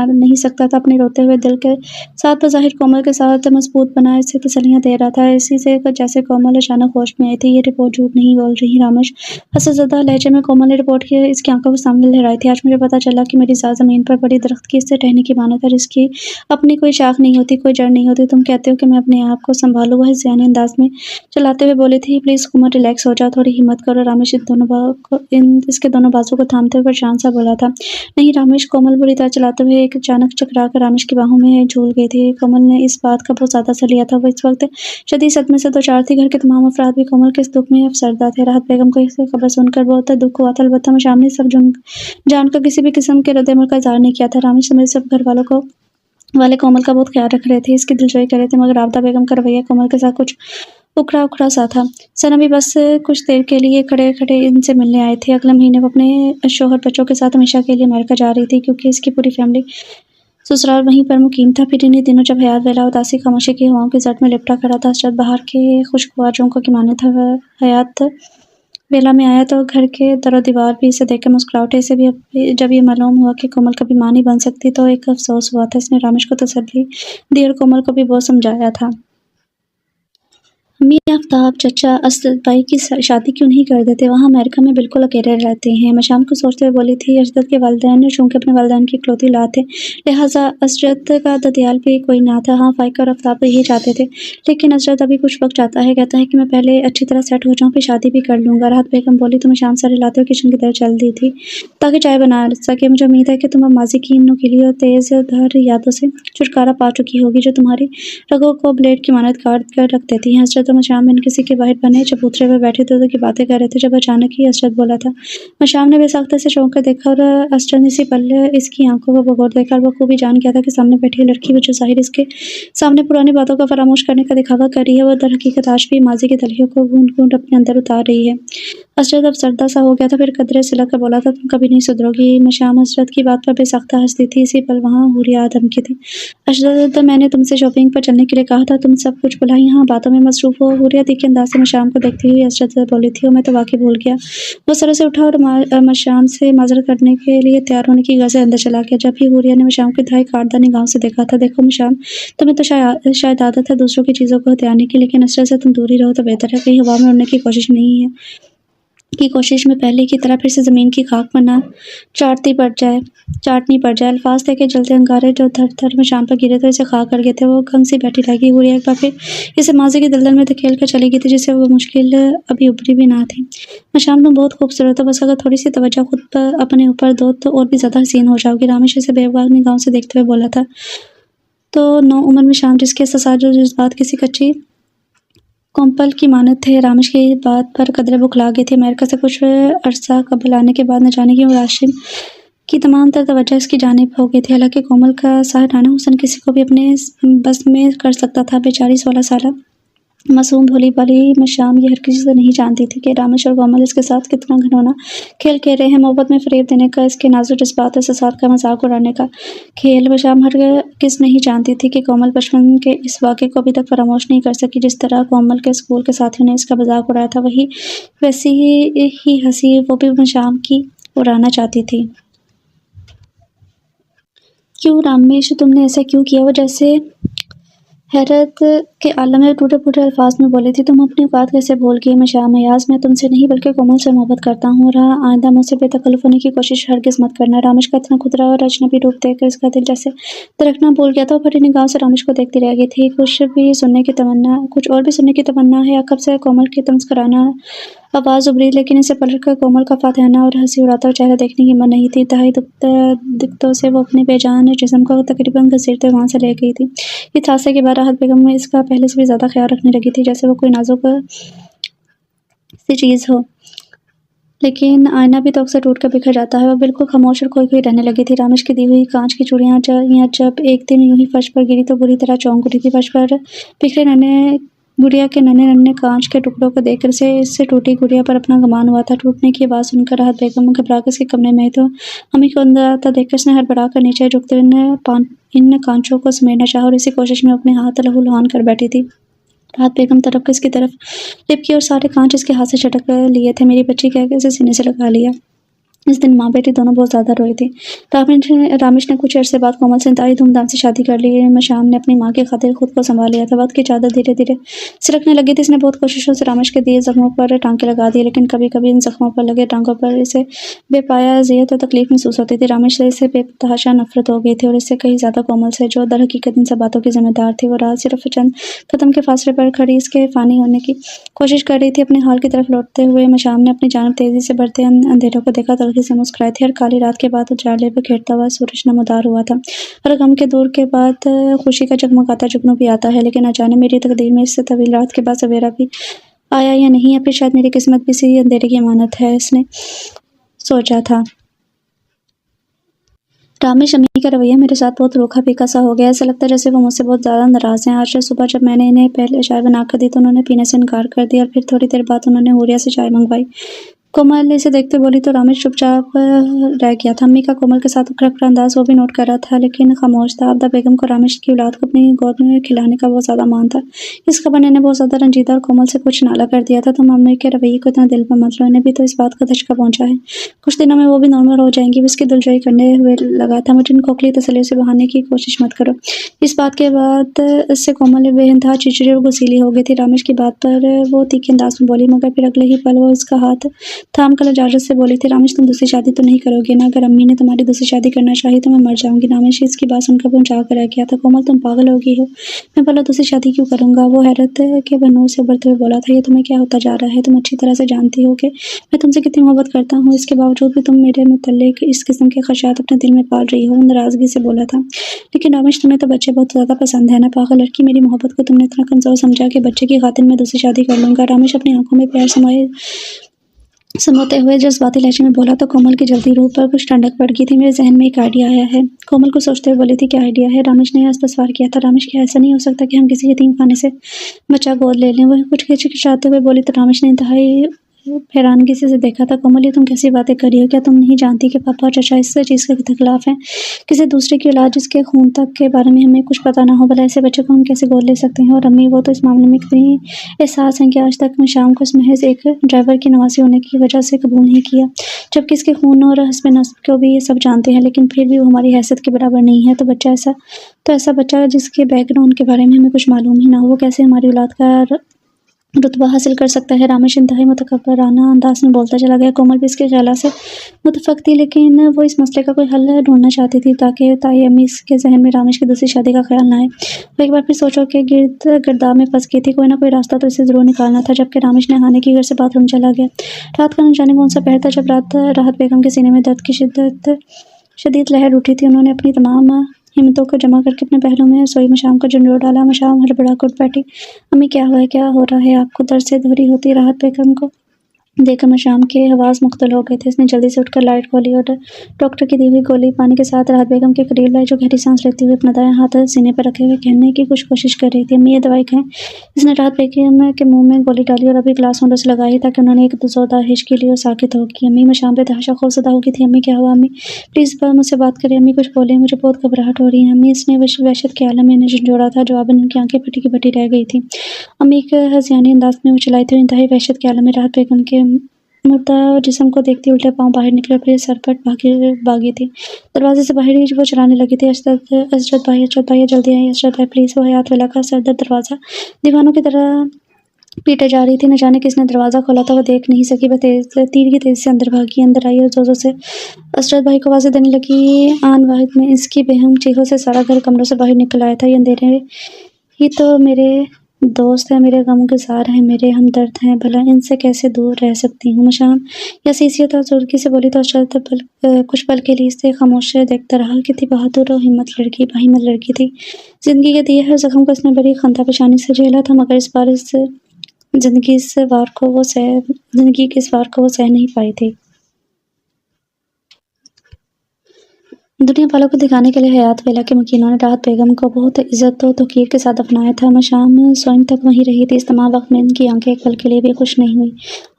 नहीं सकता था, अपने रोते हुए दिल के साथ बज़ाहिर कोमल के साथ मजबूत बना इसे तसल्लियाँ दे रहा था। इसी से जैसे कोमल अचानक होश में आई थी। ये रिपोर्ट झूठ नहीं बोल रही रामेश, हसरतज़दा लहजे में कोमल ने रिपोर्ट की इसकी आंखों के सामने लहराई थी। आज मुझे पता चला कि मेरी ज़ात ज़मीन पर बड़ी दरख्त की इससे टहनी की मानद है, जिसकी अपनी कोई शाख नहीं होती, कोई जड़ नहीं होती। तुम कहते हो कि मैं अपने आप को संभालूँ? वह ज़ियानी अंदाज में चलाते हुए बोली थी। प्लीज़ कोमल रिलैक्स हो जाओ, थोड़ी हिम्मत करो। रामेश इसके दोनों बाजू को थामते हुए परेशान सा बोला था। नहीं रामेश, कोमल बुरी तरह चलाते हुए एक अचानक चकरा कर रामेश की बाहों में झूल गई थी। कोमल ने इस बात का बहुत ज़्यादा असर लिया था। वो इस वक्त शदीद सदमे से दो चार थी। घर के तमाम अफराद भी कोमल के इस दुख में अफसरदा थे। राहत बेगम को इस खबर सुनकर बहुत दुख हुआ था, अलबत्ता मशाम ने सब जानकर किसी भी किस्म के रद्द-ए-अमल का इज़हार नहीं किया था। रामेश समेत सब घर वाले कोमल का बहुत ख्याल रख रहे थे, इसकी दिलजोई कर रहे थे, मगर राबता बेगम का रवैया कोमल के साथ कुछ उखड़ा-उखड़ा सा था। सनम भी बस कुछ देर के लिए खड़े-खड़े इनसे मिलने आए थे। अगले महीने वो अपने शौहर बच्चों के साथ हमेशा के लिए अमेरिका जा रही थी, क्योंकि इसकी पूरी फैमिली ससुराल वहीं पर मुकीम था। फिर इन्हीं दिनों जब हयात वेला उदासी खामोशी की हवाओं की जट में लिपटा खड़ा था, असरत बाहर के खुशगवार झोंकों की माने था। हयात बेला में आया तो घर के दरो-दीवार भी इसे देखकर मुस्कुरा उठे। इसे भी अब जब ये मालूम हुआ कि कोमल कभी माँ नहीं बन सकती तो एक अफ़सोस हुआ था। इसने रामेश को तसल्ली दी और कोमल को भी बहुत समझाया था। अम्मी आफ्ताब चचा असद भाई की शादी क्यों नहीं कर देते? वहाँ अमेरिका में बिल्कुल अकेले रहते हैं। मैं शाम को सोचते हुए बोली थी। असद के वालिदैन चूँकि अपने वालिदैन की इकलौती औलाद थे, लिहाजा असद का ददियाल भी कोई ना था। हाँ, फ़ाइका और आफ्ताब तो यही चाहते थे, लेकिन असद अभी कुछ वक्त चाहता है। कहता है कि मैं पहले अच्छी तरह सेट हो जाऊँ, फिर शादी भी कर लूँगा। राहत बेगम बोली तो मैं शाम सारे लाते हुए किचन की तरफ चल दी थी ताकि चाय बना सके। मुझे उम्मीद है कि तुम अब माजी की इन नुकीली और तेज़ धार यादों से छुटकारा पा चुकी होगी जो तुम्हारी रगों को ब्लेड की मानद काट कर रख देती हैं। हसरत और मशाम बिन किसी के बाहर बने चबूतरे पर बैठे थे की बातें कर रहे थे जब अचानक ही हसरत बोला था। मशाम ने बेसाख्ता से चौंक कर देखा और हसरत ने इसी पल इसकी आंखों को बगौर देखा और बखूबी जान गया था कि सामने बैठी लड़की जो ज़ाहिर इसके सामने पुरानी बातों का फरामोश करने का दिखावा कर रही है, वो दर हकीकत आज भी माजी की तलखियों को गूंद-गूंद अपने अंदर उतार रही है। हसरत अब सरदा सा हो गया था, फिर कदरे सिला कर बोला था, तुम कभी नहीं सुधरोगी। मशाम हसरत की बात पर बेसाख्ता हंसती थी। इसी पल वहाँ हुरिया धमकी थी। हसरत, मैंने तुमसे शॉपिंग पर चलने के लिए कहा था, तुम सब कुछ भुला यहाँ बातों में मसरूफ हो। हुरिया तीखे अंदाज से मशाम को देखती हुई हसरत बोली थी, और मैं तो वाकई भूल गया। वो सर से उठा और मशाम से माजरत करने के लिए तैयार होने की गज़र अंदर चला गया। जब ही हुरिया ने मशाम की धाई काटदानी गाँव से देखा था। देखो मशाम, तुम्हें तो शायद आदत है दूसरों की चीज़ों को हथियाने की, लेकिन हसरत से तुम दूर ही रहो तो बेहतर है। कहीं हवा में उड़ने की कोशिश नहीं है की कोशिश में पहले की तरह फिर से ज़मीन की खाक पर ना चाटनी पड़ जाए। अल्फाज थे कि जलते अंगारे जो थर-थर मशाम पर गिरे थे इसे खाक कर गए थे। वो गम से बैठी रह गई। हुरिया एक बार फिर इसे माज़ी की दलदल में धकेल कर चली गई थी, जिससे वो मुश्किल अभी उभरी भी ना थी। मशाम, तुम बहुत खूबसूरत हो, बस अगर थोड़ी सी तवज्जो खुद पर अपने ऊपर दो तो और भी ज़्यादा हसीन हो जाओगी। रामेश इसे बेबाक निगाहों से देखते हुए बोला था। तो नौउम्र मशाम, जिसके एहसास और जज्बात किसी कच्ची कोम्पल की मानद थे, रामेश की बात पर कदरे बुखला गई थी। अमेरिका से कुछ अरसा कबल आने के बाद न जाने क्यों राशिम की तमाम तर तवज्जो इसकी जानिब हो गई थी। हालांकि कोमल का साहराना हुस्न किसी को भी अपने बस में कर सकता था। बेचारी 16 साल मासूम भोली भाली मशाम ये हर किसी से नहीं जानती थी कि रामेश और कोमल इसके साथ कितना घिनौना खेल खेल रहे हैं। मोहब्बत में फरेब देने का, इसके नाजुक जज्बात और एहसासात का मजाक उड़ाने का खेल। मशाम हर किस नहीं जानती थी कि कोमल बचपन के इस वाक़े को अभी तक फरामोश नहीं कर सकी। जिस तरह कोमल के स्कूल के साथियों ने इसका मजाक उड़ाया था, वैसी ही हंसी वो भी मशाम की उड़ाना चाहती थी। क्यों रामेश, तुमने ऐसा क्यों किया? वो जैसे हैरत के आलम में टूटे-फूटे अल्फाज में बोली थी। तुम अपनी औकात कैसे भूल गई मशाम? अयाज, मैं तुमसे नहीं बल्कि कोमल से मोहब्बत करता हूँ। आइंदा मुझसे बेतकल्लुफ़ होने की कोशिश हरगिज़ मत करना। रामेश का इतना खुदरा और अजनबी रूप देखकर इसका दिल जैसे धड़कना भूल गया था। वो फटी निगाहों से रामेश को देखती रह गई थी। कुछ और भी सुनने की तमन्ना है। कब से कोमल की तमस्कराना आवाज़ उभरी, लेकिन इसे पलटकर कोमल का फातिहाना और हंसी उड़ाता हुआ चेहरा देखने की हिम्मत नहीं थी। इंतहाई दिक्कतों से वो अपने बेजान जिस्म को तकरीबन घसीटते वहाँ से ले गई थी। इस हादसे के बाद राहत बेगम में इसका पहले से भी ज़्यादा ख्याल रखने लगी थी, जैसे वो कोई नाजुक सी चीज़ हो। लेकिन आईना भी तो अक्सर टूट कर बिखर जाता है। वो बिल्कुल खामोश और खोई-खोई रहने लगी थी। रामेश की दी हुई कांच की चूड़ियाँ जब एक दिन यूं ही फर्श पर गिरी तो बुरी तरह चौंक उठी थी। फर्श पर बिखरे गुड़िया के नन्हे-नन्हे कांच के टुकड़ों को देखकर इससे टूटी गुड़िया पर अपना गुमान हुआ था। टूटने की आवाज़ सुनकर राहत बेगम घबराकर इसके कमरे में आई तो अम्मी को अंदर आता देखकर उसने हड़बड़ाकर नीचे झुकते हुए इन कांचों को समेटना चाहा और इसी कोशिश में अपने हाथ लहू-लुहान कर बैठी थी। राहत बेगम तरफ इसकी तरफ लिपकी और सारे कांच इसके हाथ से झटक लिए थे। मेरी बच्ची कहकर इसे सीने से लगा लिया। इस दिन माँ बेटी दोनों बहुत ज़्यादा रोए थे। रामेश ने कुछ अर्से बाद कोमल से इंतहाई धूमधाम से शादी कर ली। मशाम ने अपनी माँ की खातिर खुद को संभाल लिया था। वक्त की चादर धीरे-धीरे सिरकने लगी थी। इसने बहुत कोशिशों से रामेश के दिए ज़ख्मों पर टाँके लगा दिए, लेकिन कभी-कभी इन ज़ख्मों पर लगे टाँकों पर इसे बेपाया अज़ियत और तकलीफ महसूस होती थी। रामेश से इसे बेतहाशा नफरत हो गई थी, और इससे कहीं ज़्यादा कोमल से, जो दरहकीकत इन सब बातों की जिम्मेदार थी। वो रात सिर्फ चंद कदम के फासले पर खड़ी इसके फ़ानी होने की कोशिश कर रही थी। अपने हाल की तरफ लौटते हुए मशाम ने अपनी जानिब तेज़ी से बढ़ते अंधेरों को देखा, तल्खी से मुस्कुराई थी। हर काली रात के बाद उजाले पर खेड़ता हुआ सूरज नमदार हुआ था। हर गम के दूर के बाद खुशी का जगमगाता जुगनू भी आता है, लेकिन अचानक मेरी तकदीर में इससे तवील रात के बाद सवेरा भी आया या नहीं, या फिर शायद मेरी किस्मत भी इसी अंधेरे की अमानत है, इसने सोचा था। रामेश, अम्मी का रवैया मेरे साथ बहुत रूखा फीका सा हो गया। ऐसा लगता है जैसे वो मुझसे बहुत ज़्यादा नाराज़ हैं। आज सुबह जब मैंने इन्हें पहले चाय बनाकर दी तो उन्होंने पीने से इनकार कर दिया, और फिर थोड़ी देर बाद उन्होंने हुरिया से चाय मंगवाई। कोमल इसे देखते बोली तो रामेश चुपचाप रह गया था। अम्मी का कोमल के साथ उखड़ा अंदाज वो भी नोट कर रहा था, लेकिन खामोश था। आबदा बेगम को रामेश की औलाद को अपनी गोद में खिलाने का बहुत ज्यादा मान था। इस खबर ने इन्हें बहुत ज्यादा रंजीदा और कोमल से कुछ नाला कर दिया था। तुम अम्मी के रवैये को इतना दिल पर मत लो, इन्हें भी तो इस बात का धचका पहुंचा है। कुछ दिनों में वो भी नॉर्मल हो जाएंगी। उसकी दिलजोई करने हुए लगा था। मुझे इन खोखली तसल्ली से बहाने की कोशिश मत करो। इस बात के बाद इससे कोमल बेइंतहा चिड़चिड़ी और गुस्सीली हो गई थी। रामेश की बात पर वो तीखे अंदाज में बोली, मगर फिर अगले ही पल वो इसका हाथ थाम कर इजाजत से बोली थी, रामेश तुम दूसरी शादी तो नहीं करोगे ना? अगर अम्मी ने तुम्हारी दूसरी शादी करना चाहिए तो मैं मर जाऊंगी। रामेश इसकी बात सुनकर पूछा कर रह गया था। कोमल तुम पागल हो गई हो, मैं भला दूसरी शादी क्यों करूंगा? वो हैरत के बनूर से उभरते हुए बोला था, ये तुम्हें क्या होता जा रहा है? तुम अच्छी तरह से जानती हो कि मैं तुमसे कितनी मोहब्बत करता हूँ, इसके बावजूद भी तुम मेरे मुतल्लिक इस किस्म के खदशात अपने दिल में पाल रही हो। नाराजगी से बोला था, लेकिन रामेश तुम्हें तो बच्चे बहुत ज्यादा पसंद है ना? पागल लड़की, मेरी मोहब्बत को तुमने इतना कमजोर समझा कि बच्चे की खातिर मैं दूसरी शादी कर लूंगा? रामेश अपनी आंखों में प्यार समाते हुए जज्बाती लहजे में बोला तो कोमल की जल्दी रूह पर कुछ ठंडक पड़ गई थी। मेरे जहन में एक आइडिया आया है। कोमल को सोचते हुए बोली थी, क्या आइडिया है? रामेश ने हंसकर सवाल किया था। रामेश, क्या ऐसा नहीं हो सकता कि हम किसी यतीम खाने से बच्चा गोद ले लें? वह कुछ हिचकिचाते हुए बोली तो रामेश ने इंतहाई हैरानगी से देखा था। कोमल, ये तुम कैसी बातें कर रही हो? क्या तुम नहीं जानती कि पापा और चाचा इस चीज़ के खिलाफ हैं? किसी दूसरे की औलाद जिसके खून तक के बारे में हमें कुछ पता ना हो, भला ऐसे बच्चे को हम कैसे गोद ले सकते हैं? और अम्मी, वो तो इस मामले में कितनी एहसास है कि आज तक मैं शाम को इस महज एक ड्राइवर की नवासी होने की वजह से कबूल नहीं किया, जबकि इसके खून और हस्ब नस्ब को भी ये सब जानते हैं, लेकिन फिर भी वो हमारी हैसियत के बराबर नहीं है। तो ऐसा बच्चा जिसके बैकग्राउंड के बारे में हमें कुछ मालूम ही ना हो, वो कैसे हमारी औलाद का रुतबा हासिल कर सकता है? रामेश इंतहाई मुतकब्बराना अंदाज में बोलता चला गया। कोमल भी इसके ख्याल से मुतफक थी, लेकिन वो इस मसले का कोई हल ढूंढना चाहती थी ताकि ताई अम्मी के जहन में रामेश की दूसरी शादी का ख्याल ना आए। वो एक बार फिर सोचो कि गिरदाव में फंस गई थी। कोई ना कोई रास्ता तो इसे जरूर निकालना था। जबकि रामेश नहाने की घर से बाथरूम चला गया। रात का न जाने कौन सा पहर था जब राहत बेगम के सीने में दर्द की शदीद लहर उठी थी। उन्होंने अपनी तमाम हिम्मतों को जमा करके अपने पहलू में सोई मशाम को झंडोर डाला। मशाम हड़बड़ा कर बैठी। अम्मी, क्या हुआ है? क्या हो रहा है आपको? दर्द से धुरी होती राहत बेगम को देखकर मशाम के हवास मुख्तल हो गए थे। इसने जल्दी से उठकर लाइट खोली और डॉक्टर की दी हुई गोली पानी के साथ राहत बेगम के करीब लाई, जो गहरी सांस लेते हुए अपना दायां हाथ सीने पर रखे हुए कहने की कुछ कोशिश कर रही थी, अम्मी ये दवाई खाएं। इसने राहत बेगम के मुंह में गोली डाली और अभी ग्लास होंडो से लगाई ताकि उन्होंने एक जोरदार हिचकी ली और साकित हो गई। अम्मी मशाम पे तहाशा खौफजदा हो गई थी। अम्मी, क्या हुआ? अम्मी प्लीज मुझसे बात करें। अम्मी कुछ बोले, मुझे बहुत घबराहट हो रही है। अम्मी, इसने वहशत के आलम में इन्हें झंझोड़ा था। जवाबन इनकी आंखें फटी की फटी रह गई थी। अम्मी एक हसियानी अंदाज में उछलाई थी। इंतहाई वहशत के आलम में राहत बेगम के मुर्दा जिस्म को देखती उल्टे पांव बाहर निकले, फिर सरपट भागी थी। दरवाजे से बाहर ही वो चलाने लगी थी, अशरत भाई जल्दी आई, अशरत भाई प्लीज। वो हयात वेला का सरदर्द दरवाजा दीवानों की तरह पीटे जा रही थी। न जाने किसने दरवाजा खोला था, वो देख नहीं सकी। वह तीर की तेजी से अंदर भागी, अंदर आई और जोरों से अशरत भाई को आवाज़ें देने लगी। आन वाहिद में इसकी बेहम चीखों से सारा घर कमरों से बाहर निकल आया था। ये अंधेरे ही तो मेरे दोस्त है, मेरे गमगुजार हैं, मेरे हमदर्द हैं, भला इनसे कैसे दूर रह सकती हूँ? मशाम यसीसियत और जुर्गी से बोली तो अशरत कुछ पल के लिए इसे खामोश देखता रहा। कितनी बहादुर और बाहिम्मत लड़की थी। जिंदगी के दिए हर जख्म को इसने बड़ी खंता पेशानी से झेला था, मगर इस बार जिंदगी के इस वार को वो सह नहीं पाई थी। दुनिया वालों को दिखाने के लिए हयात वेला के मकीनों ने राहत बेगम को बहुत इज्जत और तौकीर के साथ अपनाया था। मशाम स्वयं तक वहीं रही थी। इस तमाम वक्त में इनकी आंखें एक पल के लिए भी खुश नहीं हुई।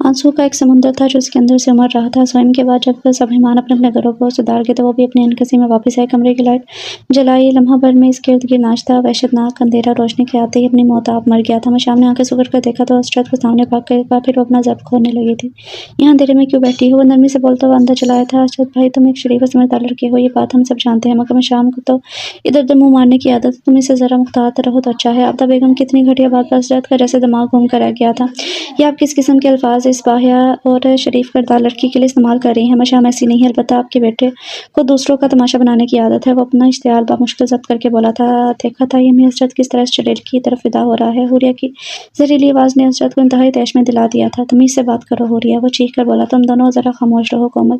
आंसू का एक समुद्र था जो इसके अंदर से उमड़ रहा था। स्वयं के बाद जब सब मेहमान अपने अपने घरों को सुधार गए तो वो भी अपने अनकसी में वापस आए। कमरे की लाइट जलाई, लम्हा भर में इस गिर्द गिर्द नाचता वहशतनाक अंधेरा रोशनी के आते ही अपनी मौत आप मर गया था। मशाम ने आंखें सुकर कर देखा तो अशरत को सामने भाग कर एक बार फिर वो अपना जब्त खोने लगी थी। यहाँ अंधेरे में क्यों बैठी हो? वो नरमी से बोलता हुआ अंदर चलाया था। अशरत भाई, तुम एक शरीफ और समझदार लड़के हो, ये बात हम सब जानते हैं, मगर शाम को तो इधर उधर मुंह मारने की आदत है। तुम इससे जरा मुख्तात रहो तो अच्छा है। आबदा बेगम कितनी घटिया बात पर अशरत का जैसे दिमाग घूम कर रह गया था। ये आप किस किस्म के अल्फाज इस बाहिया और शरीफ करदार लड़की के लिए इस्तेमाल कर रही हैं? मशाम ऐसी नहीं है, अलबत्ता आपके बेटे को दूसरों का तमाशा बनाने की आदत है। वो अपना इश्तियाल बामुश्किल जब्त करके बोला था। देखा था ये हजरत किस तरह इस लड़की की तरफ फिदा हो रहा है। हुरिया की जहरीली आवाज ने हजरत को इंतहाई तैश में दिला दिया था। तमीज से बात करो हुरिया। वो चीख कर बोला, तुम दोनों जरा खामोश रहो। कोमल,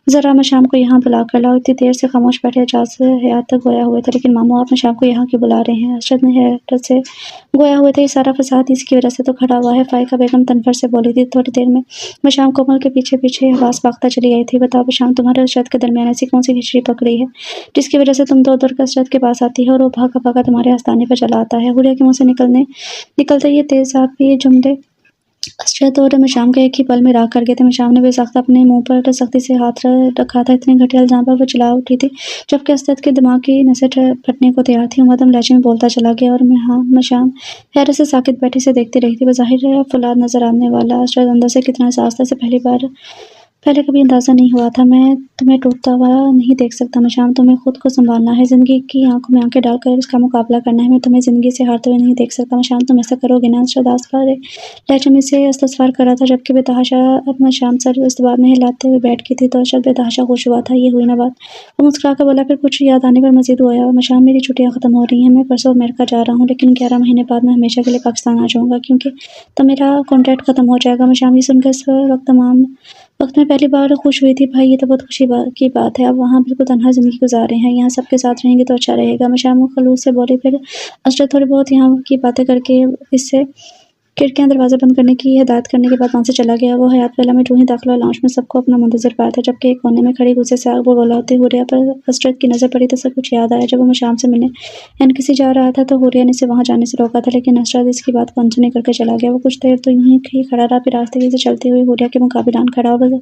जरा मशाम को यहाँ बुला कर लाओ। इतनी देर से खामोश बैठे एजाज हयात तक गोया हुए थे, लेकिन मामू आप मशाम को यहाँ क्यों बुला रहे हैं? अशरत ने हैरत से गोया हुए थे। ये सारा फसाद इसकी वजह से तो खड़ा हुआ है। फायका बेगम तनफर से बोली थी। थोड़ी देर में मशाम कोमल के पीछे पीछे आवाज भागता चली आई थी। बताओ मशाम, तुम्हारे अशरत के दरमियान ऐसी कौन सी हिस्ट्री पकड़ी है जिसकी वजह से तुम दो दौड़ कर अशरत के पास आती है और वो भागा भागा तुम्हारे आस्ताने पर चला आता है? हुरिया के मुंह से निकलते ये तेज आप ये जुमले असरद और मशाम के एक ही पल में राख कर गए थे। मशाम ने बेसाख्त अपने मुँह पर सख्ती से हाथ रखा था। इतनी घटिया इल्ज़ाम पर वो चिल्ला उठी थी, जबकि असरद के दिमाग की नसें फटने को तैयार थी। वो मध्यम लहजे में बोलता चला गया और मशाम हैरत से साकित बैठी से देखती रही थी। बज़ाहिर फौलाद नज़र आने वाला असरद अंदर से कितना एहसास था, इसे पहले कभी अंदाज़ा नहीं हुआ था। मैं तुम्हें टूटता हुआ नहीं देख सकता मशाम, तुम्हें खुद को सँभालना है, ज़िंदगी की आँखों में आँखें डालकर इसका मुकाबला करना है। मैं तुम्हें ज़िंदगी से हारते हुए नहीं देख सकता मशाम, तुम ऐसा करोगे ना? असरद आसपास लहजे में से इस्तग़फ़ार कर रहा था, जबकि बेतहाशा मशाम सर इस्तवाब में हिलाते हुए बैठ गई थी। तो असरद बेतहाशा खुश हुआ था। ये हुई ना बात। वो मुस्कुराकर बोला, फिर कुछ याद आने पर मज़ीद रोया। मशाम, मेरी छुट्टियाँ ख़त्म हो रही हैं, मैं परसों अमेरिका जा रहा हूँ, लेकिन 11 महीने बाद मैं हमेशा के लिए पाकिस्तान आ जाऊँगा, क्योंकि तब मेरा कॉन्ट्रैक्ट ख़त्म हो जाएगा। मशाम ये सुनकर इस वक्त मैं पहली बार खुश हुई थी। भाई, ये तो बहुत खुशी की बात है। अब वहाँ बिल्कुल तन्हा ज़िंदगी गुजार रहे हैं, यहाँ सबके साथ रहेंगे तो अच्छा रहेगा। मशाम खलूस से बोली। फिर असरद थोड़ी बहुत यहाँ की बातें करके इससे खिड़कियाँ दरवाज़े बंद करने की हिदायत करने के बाद वहाँ से चला गया। वो हयात विला में जो ही दाखिल हुआ, लाउंज में सबको अपना मुंतज़िर पाया था, जबकि एक कोने में खड़ी गुस्से से आग बबूलाती हुरिया पर असरद की नज़र पड़ी तो सब कुछ याद आया। जब वो मशाम से मिलने एनकेसी जा रहा था तो हुरिया ने इसे वहाँ जाने से रोका था, लेकिन असरद इसकी बात को अनसुनी करके चला गया। वो कुछ देर तो यूँ ही खड़ा रहा, फिर रास्ते से चलती हुई हुरिया के मुकाबिले आन खड़ा और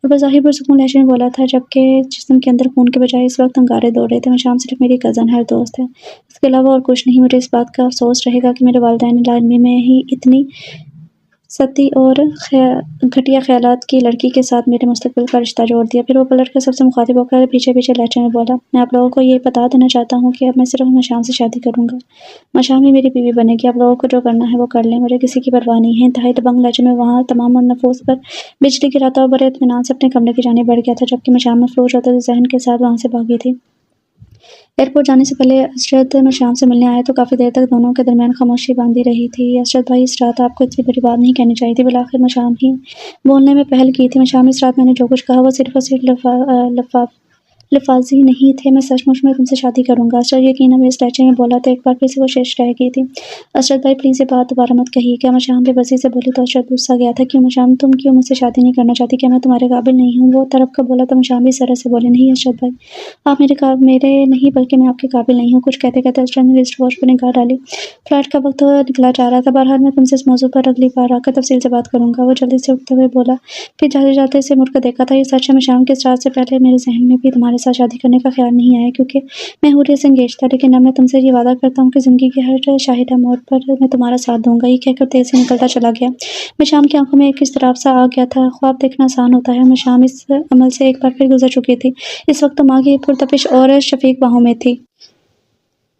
बज़ाहिर पुरसुकून लहजे में बोला था, जबकि जिस्म के अंदर खून के बजाय इस वक्त अंगारे दौड़ रहे थे। मशाम सिर्फ मेरी कज़न है और दोस्त है, इसके अलावा और कुछ नहीं। मुझे इस बात का अफ़सोस रहेगा कि मेरे वालिदैन लाइल्मी में ही इतनी सती और घटिया ख़यालात की लड़की के साथ मेरे मुस्तक़बिल का रिश्ता जोड़ दिया। फिर वो पलटकर सबसे मुखातिब होकर पीछे-पीछे लहजे में बोला, मैं आप लोगों को ये बता देना चाहता हूँ कि अब मैं सिर्फ मशाम से शादी करूँगा। मशाम ही मेरी बीवी बनेगी। आप लोगों को जो करना है वो कर लें, मुझे किसी की परवाह नहीं है। इंतहाई दबंग लहजे में वहाँ तमाम नफूस पर बिजली गिराता और बड़े इत्मीनान से अपने कमरे की जानिब बढ़ गया था, जबकि मशाम मफलूज होते ज़हन के साथ वहाँ से भागी थी। एयरपोर्ट जाने से पहले असरद मशाम से मिलने आए तो काफ़ी देर तक दोनों के दरमियान खामोशी बांधी रही थी। असरद भाई, इस रात आपको इतनी बड़ी बात नहीं कहनी चाहिए थी। बिलाखिर मशाम ही बोलने में पहल की थी। मशाम, इस रात मैंने जो कुछ कहा वो सिर्फ और सिर्फ लफ़ाज़ी नहीं थे। मैं सचमुच में तुमसे शादी करूँगा। असरद यकीनन इस लहजे में बोला तो एक बार फिर से वो शेष रह गई थी। असरद भाई, प्लीज़ ये बात दोबारा मत कहिए। क्या? मशाम बेबसी से बोली तो असरद गुस्सा गया था। क्यों मशाम, तुम क्यों मुझसे शादी नहीं करना चाहती? क्या मैं तुम्हारे काबिल नहीं हूँ? वो तड़प कर बोला तो मशाम भी इस तरह से बोली, नहीं असरद भाई, आप मेरे नहीं बल्कि मैं आपके काबिल नहीं हूँ। कुछ कहते-कहते असरद ने रिस्ट वॉच पर निगाह डाली। फ्लाइट का वक्त निकला जा रहा था। बहरहाल मैं तुमसे इस मौजू पर अगली बार आकर तफसील से बात करूँगा। वो जल्दी से उठते हुए बोला। फिर जाते-जाते इसे मुड़कर देखा था। ये सच है मशाम, कि इस रात से पहले मेरे ज़हन में भी तुम्हारे साथ शादी करने का ख्याल नहीं आया, क्योंकि मैं हुरिया से एंगेज था। लेकिन अब मैं तुमसे ये वादा करता हूँ कि ज़िंदगी के हर शाहिदा मोड़ पर मैं तुम्हारा साथ दूँगा। ये कहकर तेज़ से निकलता चला गया। मशाम की आंखों में एक इज़्तिराब सा आ गया था। ख्वाब देखना आसान होता है। मशाम इस अमल से एक बार फिर गुज़र चुकी थी। इस वक्त तो माँ की पुरतपिश और शफ़ीक बाहों में थी,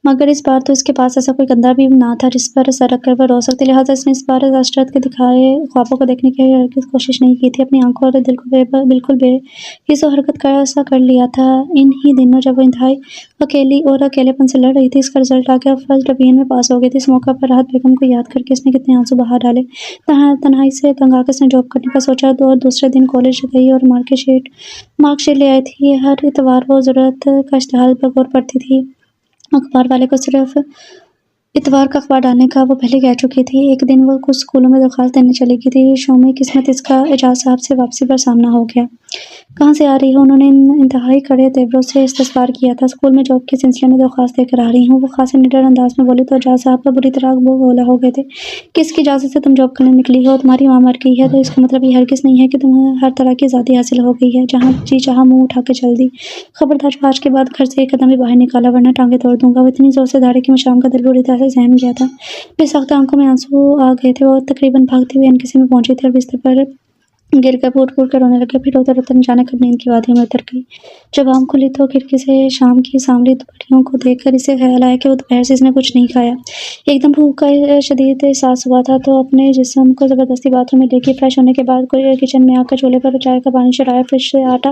मगर इस बार तो इसके पास ऐसा कोई कंधा भी ना था जिस पर सर रखकर वह रो सकती। लिहाजा इसने इस बार असरद के दिखाए ख्वाबों को देखने की हरगिज़ कोशिश नहीं की थी। अपनी आंखों और दिल को बिल्कुल बेहिस हरकत का सा कर लिया था। इन ही दिनों जब वो इंतहाई अकेली और अकेलेपन से लड़ रही थी, इसका रिजल्ट आ गया, फर्स्ट डिवीजन में पास हो गई थी। इस मौका पर राहत बेगम को याद करके इसने कितने आंसू बहा डाले। तन्हाई से तंग आकर इसने जॉब करने का सोचा और दूसरे दिन कॉलेज गई और मार्कशीट ले आई थी। हर इतवार वो ज़रूरत का इश्तिहार पर गौर करती थी। अखबार वाले को सिर्फ इतवार का अखबार डालने का वो पहले कह चुकी थी। एक दिन वो कुछ स्कूलों में दरख्वास्त देने चली गई थी। शौमी किस्मत इसका एजाज साहब से वापसी पर सामना हो गया। कहाँ से आ रही हो? उन्होंने इंतहाई कड़े तेवरों से इस्तफसार किया था। स्कूल में जॉब के सिलसिले में दरख्वास्त देकर आ रही हूँ। वो खासे निडर अंदाज में बोली तो एजाज साहब पर बुरी तरह वो बोला हो गए थे। किसकी इजाज़त से तुम जॉब करने निकली हो? तुम्हारी माँ मर गई है तो इसका मतलब ये हरगिज़ नहीं है कि तुम्हें हर तरह की आज़ादी हासिल हो गई है। जहाँ जी चाहा मुँह उठा के चल दी। खबरदार, जो आज के बाद घर से एक कदम भी बाहर निकाला, वरना टांगे तोड़ दूंगा। वो इतनी ज़ोर से दौड़ी कि मशाम का दिल बुरी तरह से सहम गया था। बेसख्त आंखों में आंसू आ गए थे। वो तकरीबन भागती हुई एनकेसी में पहुंची थी और बिस्तर पर गिर कर फूट-फूट कर रोने लगी। फिर रोते-रोते न जाने कब नींद की वादियों में उतर गई। जब आँख खुली तो खिड़की से शाम की सांवली दुपहरियों को देखकर इसे ख्याल आया कि वो दोपहर से इसने कुछ नहीं खाया। एकदम भूख का शदीद एहसास हुआ था तो अपने जिस्म को ज़बरदस्ती बाथरूम में लेके फ्रेश होने के बाद कोई किचन में आकर चूल्हे पर चाय का पानी चढ़ाया, फ्रिज से आटा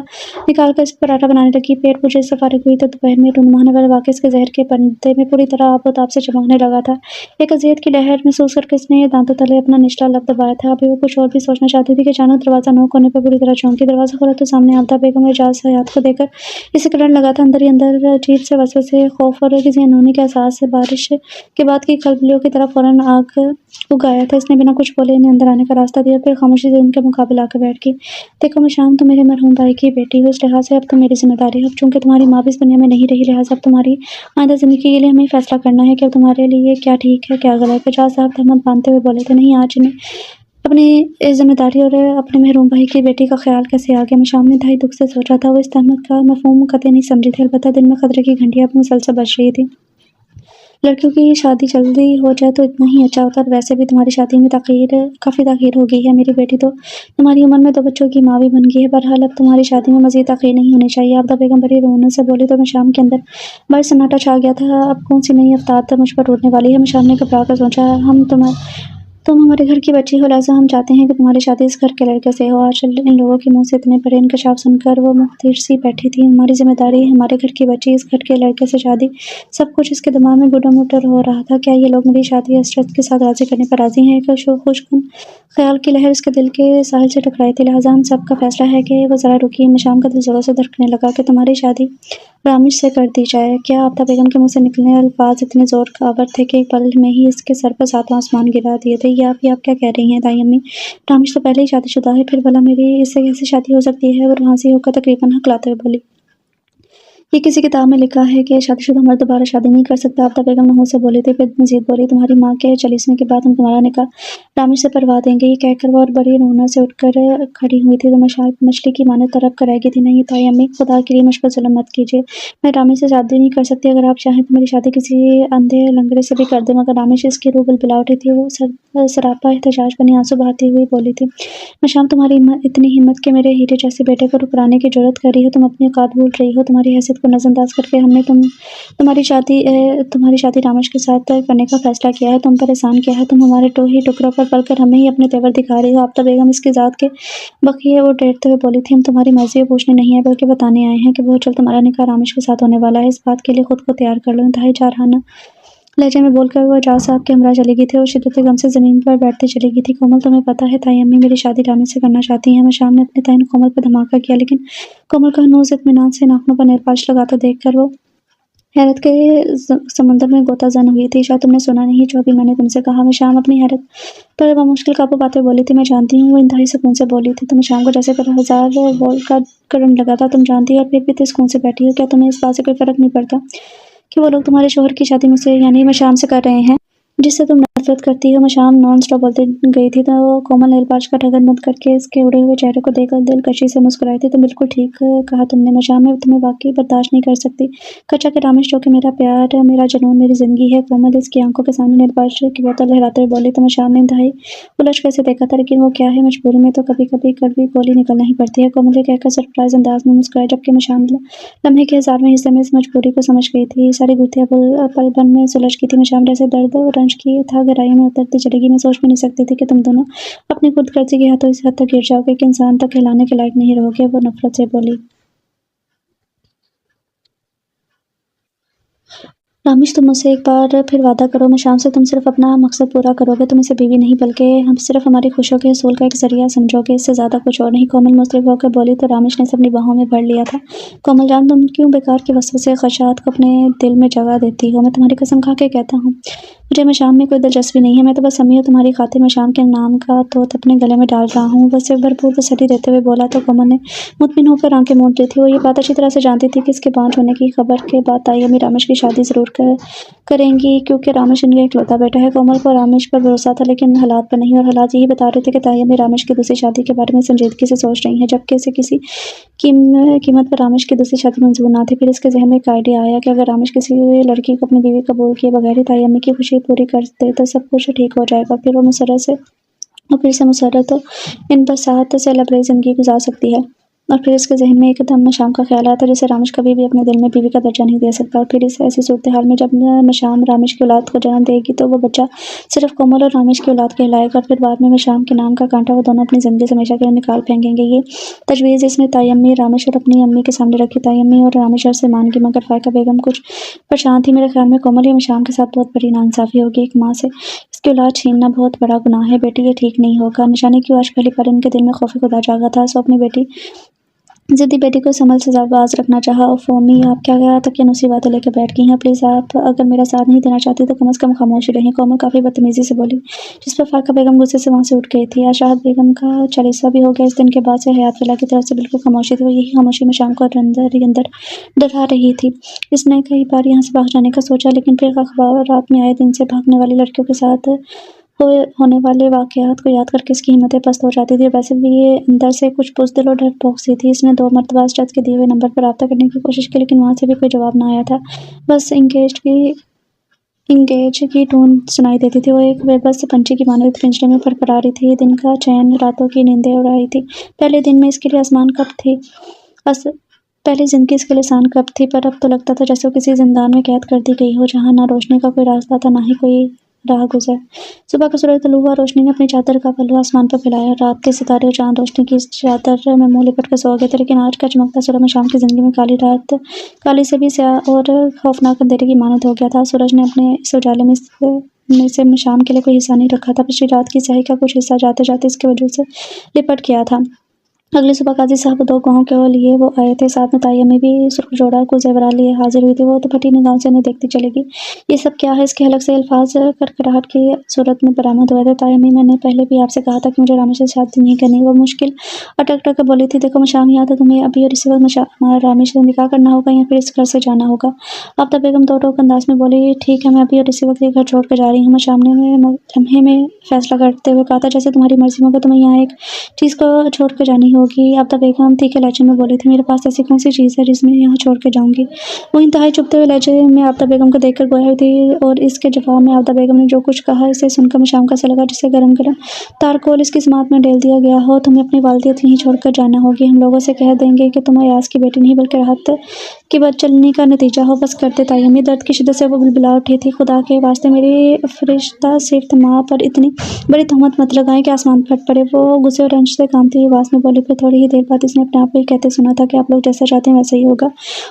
निकाल कर इस पर पराठा बनाने लगी। पेट पूजे से फारिग हुई तो दोपहर में टुनमुहाने वाले वाक़े इसके ज़हर के पर्दे में पूरी तरह आबोताब से चमकने लगा था। एक अज़ियत की लहर महसूस करके इसने दांतों तले अपना निचला लब दबाया था। अभी वो कुछ और भी सोचना चाहती थी कि अचानक दरवाज़ा नॉक होने पर पूरी तरह चौंकी। दरवाज़ा खोला तो सामने आबदा बेगम और एजाज हयात को देखकर इसे करंट लगा था। अंदर ही अंदर अजीब से वसवसे, खौफ और किसी अनहोनी के एहसास से बारिश के बाद की खलबलियों की तरह फौरन आग उगाया था। इसने बिना कुछ बोले इन्हें अंदर आने का रास्ता दिया, फिर खामोशी से उनके मुकाबले आकर बैठ गई। देखो मशाम, तुम मेरे मरहूम भाई की बेटी हो, इस लिहाज से अब तुम मेरी जिम्मेदारी है। अब चूंकि तुम्हारी माँ भी इस दुनिया में नहीं रही, लिहाजा अब तुम्हारी आइंदा जिंदगी के लिए हमें फैसला करना है कि अब तुम्हारे लिए क्या ठीक है क्या गलत है। एजाज साहब तहमत बांधते हुए बोले थे, नहीं, आज इन्हें अपनी ज़िम्मेदारी और अपने महरूम भाई की बेटी का ख्याल कैसे आ गया? मशाम ने इंतहाई दुख से सोचा था। वो इस तहमत का मफ़हूम कतई नहीं समझी थी। अलबत्ता दिल में खतरे की घंटियाँ अब मुसलसल बज रही थी। लड़कियों की शादी जल्दी हो जाए तो इतना ही अच्छा होता है। वैसे भी तुम्हारी शादी में काफ़ी ताख़ीर हो गई है। मेरी बेटी तो तुम्हारी उम्र में 2 बच्चों की माँ भी बन गई है। बहरहाल अब तुम्हारी शादी में मज़ीद ताख़ीर नहीं होनी चाहिए। आबदा बेगम बड़ी रोने से बोली तो मशाम के अंदर बड़ा सन्नाटा छा गया था। अब कौन-सी नई आफ़ताब मुझ पर टूटने वाली है? मशाम ने घबरा कर सोचा। तुम हमारे घर की बच्ची हो, लिहाज़ा हम चाहते हैं कि तुम्हारी शादी इस घर के लड़के से हो। आजकल इन लोगों के मुँह से इतने बड़े इंकशाफ सुनकर वो मुख्तिर सी बैठी थी। हमारी ज़िम्मेदारी, हमारे घर की बच्ची, इस घर के लड़के से शादी, सब कुछ इसके दिमाग में गुडमुटर हो रहा था। क्या ये लोग मेरी शादी हसरत के साथ राज़ी करने पर राज़ी हैं? एक खुशकुन ख़्याल की लहर इसके दिल के साहिल से टकराई थी। लिहाज़ा हम सब का फ़ैसला है कि वो ज़रा रुकिए। मशाम का दिल ज़ोरों से धड़कने लगा कि तुम्हारी शादी रामिश से कर दी जाए। क्या आफ़ताब बेगम के मुँह से निकलने अल्फ़ाज़ इतने ज़ोर आवर थे कि एक पल में ही इसके सर पर सातवां आसमान गिरा दिए थे। ये आप क्या कह रही हैं दाई अम्मी? रामिश तो पहले ही शादीशुदा है, फिर भला मेरी इससे कैसे शादी हो सकती है? वो रुआँसी होकर तकरीबन हकलाते हुए बोली। ये किसी किताब में लिखा है कि शादीशुदा मर्द दोबारा शादी नहीं कर सकता। आफ़ताब बेगम नहुस से बोली थी। फिर मज़ीद बोली, तुम्हारी माँ के चलीसने के बाद हम तुम्हारा निकाह रामिश से करवा देंगे। ये कहकर वो और बड़ी रोना से उठकर खड़ी हुई थी तो मछली की माने तरफ कराएगी थी। नहीं ताई अम्मी, खुदा के लिए मुझ पर जुल्म मत कीजिए। मैं रामिश से शादी नहीं कर सकती। अगर आप चाहें तो मेरी शादी किसी अंधे लंगड़े से भी कर दें। मगर रामिश, इसकी रूह बुलबुला उठी थी। वो सरापा एहतजाज बनी आंसू बहाती हुई बोली थी। मशाम, तुम्हारी इतनी हिम्मत कि मेरे हीरे जैसे बेटे को ठुकराने की जुर्रत कर रही हो। तुम अपनी औकात भूल रही हो। तुम्हारी हैसियत को नज़रअंदाज करके हमने तुम्हारी शादी रामिश के साथ करने का फैसला किया है। तुम पर एहसान किया है। तुम हमारे टुकड़ों पर पलकर हमें ही अपने तेवर दिखा रही हो। आफ़ताब बेगम इसकी ज़ात के बकिए वो डेरते हुए बोली थी। हम तुम्हारी मर्ज़ी को पूछने नहीं है बल्कि बताने आए हैं कि बहुत जल्द तुम्हारा निकाह रामिश के साथ होने वाला है। इस बात के लिए खुद को तैयार कर लो। इंतहाई जारहाना लहजे में बोलकर वो एजाज साहब के हमरा चली गई थी और शिद्दत गम से ज़मीन पर बैठती चली गई थी। कोमल, तुम्हें पता है ताई अम्मी मेरी शादी रामिश से करना चाहती हैं। मशाम ने अपने तहन कोमल पर धमाका किया, लेकिन कोमल का हनूज़ इत्मीनान से नाखूनों पर नेल पॉलिश लगाता देखकर वो हैरत के समुंदर में गोताज़न हुई थी। शायद तुमने सुना नहीं जो अभी मैंने तुमसे कहा। मशाम अपनी हैरत पर मुश्किल काबू पाते बोली थी। मैं जानती हूँ। वो इंतहाई सुकून से बोली थी। तो मशाम को जैसे 1000 वोल्ट का करंट लगा था। तुम जानती हो और फिर भी इतने सुकून से बैठी हो। क्या तुम्हें इस बात से कोई फ़र्क नहीं पड़ता कि वो लोग तुम्हारे शौहर की शादी मुझसे यानी मशाम से कर रहे हैं, जिससे तुम नफरत करती हो? मशाम नॉन स्टॉप बोलते गई थी तो कोमल नेल पॉलिश का ढक्कन बंद करके इसके उड़े हुए चेहरे को देखकर दिलकशी से मुस्कुराई थी। तो बिल्कुल ठीक कहा तुमने मशाम, मैं तुम्हें वाकई बर्दाश्त नहीं कर सकती। कच्चा के रामिश जो कि मेरा प्यार, मेरा जुनून, मेरी जिंदगी है। कोमल इसकी आंखों के सामने नेल पॉलिश की बोतल लहराते हुए बोली। तो मशाम ने इंतहाई उलझ कर देखा था, लेकिन वो क्या है, मजबूरी में तो कभी कभी कड़वी गोली निकलना ही पड़ती है। कोमल ये कहकर सरप्राइज अंदाज में मुस्कुराई, जबकि मशाम लम्हे के 1000वें हिस्से में इस मजबूरी को समझ गई थी। सारी गुत्थियां पल भर में सुलझ गई थी। मशाम जैसे दर्द और रंज की था गहराई में उतरती चलेगी। मैं सोच भी नहीं सकती थी कि तुम दोनों अपनी खुदगर्जी के हाथों इस हद तक गिर जाओगे कि इंसान तक हिलाने के लायक नहीं रहोगे। वो नफरत से बोली। रामिश, तुम मुझसे एक बार फिर वादा करो। मशाम से तुम सिर्फ अपना मकसद पूरा करोगे। तुम इसे बीवी नहीं बल्कि हम सिर्फ हमारी खुशियों के हसूल का एक जरिया समझोगे, इससे ज़्यादा कुछ और नहीं। कोमल मुस्लिफ होकर बोली तो रामिश ने अपनी बाहों में भर लिया था। कोमल जान, तुम क्यों बेकार के वसवसे ख़दशात को अपने दिल में जगह देती हो? मैं तुम्हारी कसम खा के कहता हूँ, मुझे मशाम में कोई दिलचस्पी नहीं है। मैं तो बस अम्मी और तुम्हारी खातिर मशाम के नाम का तोत अपने गले में डाल रहा हूँ। वैसे भरपूर तसल्ली देते हुए बोला तो कोमल ने मुतमिन होकर आंखें मूंद ली थी। वो ये बात अच्छी तरह से जानती थी कि इसके बांझ होने की खबर के बाद ताई अम्मी रामिश की शादी ज़रूर करेंगी, क्योंकि रामिश इनका इकलौता बेटा है। कोमल को रामिश पर भरोसा था, लेकिन हालात पर नहीं। और हालात यही बता रहे थे कि ताई अम्मी रामिश की दूसरी शादी के बारे में संजीदगी से सोच रही हैं, जबकि इसे किसी कीमत पर रामिश की दूसरी शादी मंजूर ना थी। फिर इसके जहन में एक आइडिया आया कि अगर रामिश किसी लड़की को अपनी बीवी कबूल किए बगैर ही ताई अम्मी की खुशी पूरी कर दे तो सब कुछ ठीक हो जाएगा। फिर से मुसर्रत इन बसात से लबरेज ज़िंदगी गुजार सकती है। और फिर इसके जहन में एकदम मशाम का ख्याल आया था, जैसे रामिश कभी भी अपने दिल में बीवी का दर्जा नहीं दे सकता। और फिर इस ऐसी सूरत हाल में जब मशाम रामिश की औलाद को जन्म देगी तो वो बच्चा सिर्फ कोमल और रामिश की औलाद कहलाएगा। और फिर बाद में मशाम के नाम का कांटा वो दोनों अपनी ज़िंदगी से हमेशा के लिए निकाल फेंकेंगे। ये तजवीज़ इसने ताई अम्मी रामिश और अपनी अम्मी के सामने रखी। ताई अम्मी और रामिश से मान की, मगर फायका बेगम कुछ परेशान थी। मेरे ख्याल में कोमल या मशाम के साथ बहुत बड़ी नाइंसाफ़ी होगी। एक माँ से इसकी औलाद छीनना बहुत बड़ा गुनाह है बेटी, ये ठीक नहीं होगा। निशानी की आज पहली बार इनके दिल में खौफ खुदा जागा था। सो अपनी ज़िद्दी बेटी को संभल से बाज रखना चाहा। और फोमी, आप क्या तक ये नुसी बातें लेकर बैठ गई हैं? प्लीज़ आप अगर मेरा साथ नहीं देना चाहती तो कम से कम खामोश रहें। कोमल काफ़ी बदतमीज़ी से बोली, जिस पर फाका बेगम गुस्से से वहाँ से उठ गई थी। आशाद बेगम का चालीसा भी हो गया। इस दिन के बाद से हयात विला की तरफ से बिल्कुल खामोशी थी। वो यही खामोशी में शाम को अंदर ही अंदर डरा रही थी। इसने कई बार यहाँ से भाग जाने का सोचा, लेकिन फिर अखबारात में आए दिन से भागने वाली लड़कियों के साथ होने वाले वाक़यात को याद करके इसकी हिम्मतें पस्त हो जाती थी। वैसे भी ये अंदर से कुछ बुज़दिल और डरपोक सी थी। इसने 2 मरतबा अशरद के दिए हुए नंबर पर राब्ता करने की कोशिश की, लेकिन वहाँ से भी कोई जवाब ना आया था। बस इंगेज की टोन सुनाई देती थी। वो एक बेबस पंछी की मानों पिंजरे में फड़फड़ा रही थी। दिन का चैन, रातों की नींदें उड़ा रही थी। पहले दिन में इसके लिए आसमान कब थी अस पहली ज़िंदगी इसके लिए आसान कब थी, पर अब तो लगता था जैसे वो किसी ज़िंदान में कैद कर दी गई हो, जहाँ ना रोशनी का कोई रास्ता था, ना ही कोई राह-गुज़र। सुबह का सूरज तुलू हुआ। रोशनी ने अपनी चादर का पल्लू आसमान पर फैलाया। रात के सितारे और चाँद रोशनी की इस चादर में मुँह लिपट कर सो गए थे, लेकिन आज का चमकता सूरज में शाम की ज़िंदगी में काली रात, काली से भी स्याह और खौफनाक अंधेरे की मानद हो गया था। सूरज ने अपने इस उजाले में से शाम के लिए कोई हिस्सा नहीं रखा था। पिछली रात की स्याही का कुछ हिस्सा जाते-जाते इसके वजूद से लिपट गया था। अगली सुबह काजी साहब 2 गाँव के लिए वो आए थे। साथ में ताई अम्मी भी सुर्ख जोड़ा को ज़ेवरात लिए हाजिर हुई थी। वो तो फटी निगाहों से उन्हें देखती चली गई। ये सब क्या है? इसके हलक से अल्फाज कड़कड़ाहट की सूरत में बरामद हुए थे। ताई अम्मी, मैंने पहले भी आपसे कहा था कि मुझे रामेश से शादी नहीं करनी। वो मुश्किल अटक-अटक कर बोली थी। देखो मशाम, या तो तुम्हें अभी और इसी वक्त रामेश से निकाह करना होगा या फिर इस घर से जाना होगा। आफ़ताब बेगम दो टोक अंदाज में बोली, ठीक है, मैं अभी और इसी वक्त ये घर छोड़ कर जा रही हूँ। मशाम ने लम्हे में फैसला करते हुए कहा था, जैसे तुम्हारी मर्जी होगा। तुम्हें यहाँ एक चीज़ को छोड़ कर जानी होगी। आफ़ताब बेगम तीखे लहजे में बोली थी, मेरे पास ऐसी कौन सी चीज़ है जिसमें यहाँ छोड़ के जाऊँगी। वो इंतहाई चुभते हुए लहजे में आफ़ताब बेगम को देखकर गोया हुई थी, और इसके जवाब में आफ़ताब बेगम ने जो कुछ कहा, इसे सुनकर मशाम का सा लगा जिसे गरम-गरम तारकोल इसकी समात में डाल दिया गया हो। तुम्हें अपनी वालिदियत यहीं छोड़कर जाना होगी। हम लोगों से कह देंगे कि तुम अयाज़ की बेटी नहीं बल्कि राहत की बदचलनी का नतीजा हो। बस कर दे ताई अम्मी। दर्द की शिद्दत से वो बिलबिला उठी थी। खुदा के वास्ते मेरी फरिश्ता सिर्फ माँ पर इतनी बड़ी तोहमत मत लगाएं कि आसमान फट पड़े। वो गुस्से और रंज से कांपती हुई आवाज़ में बोली। फिर थोड़ी ही देर बाद इसने अपने आप को ही कहते सुना था कि आप लोग जैसा चाहते हैं वैसा ही होगा।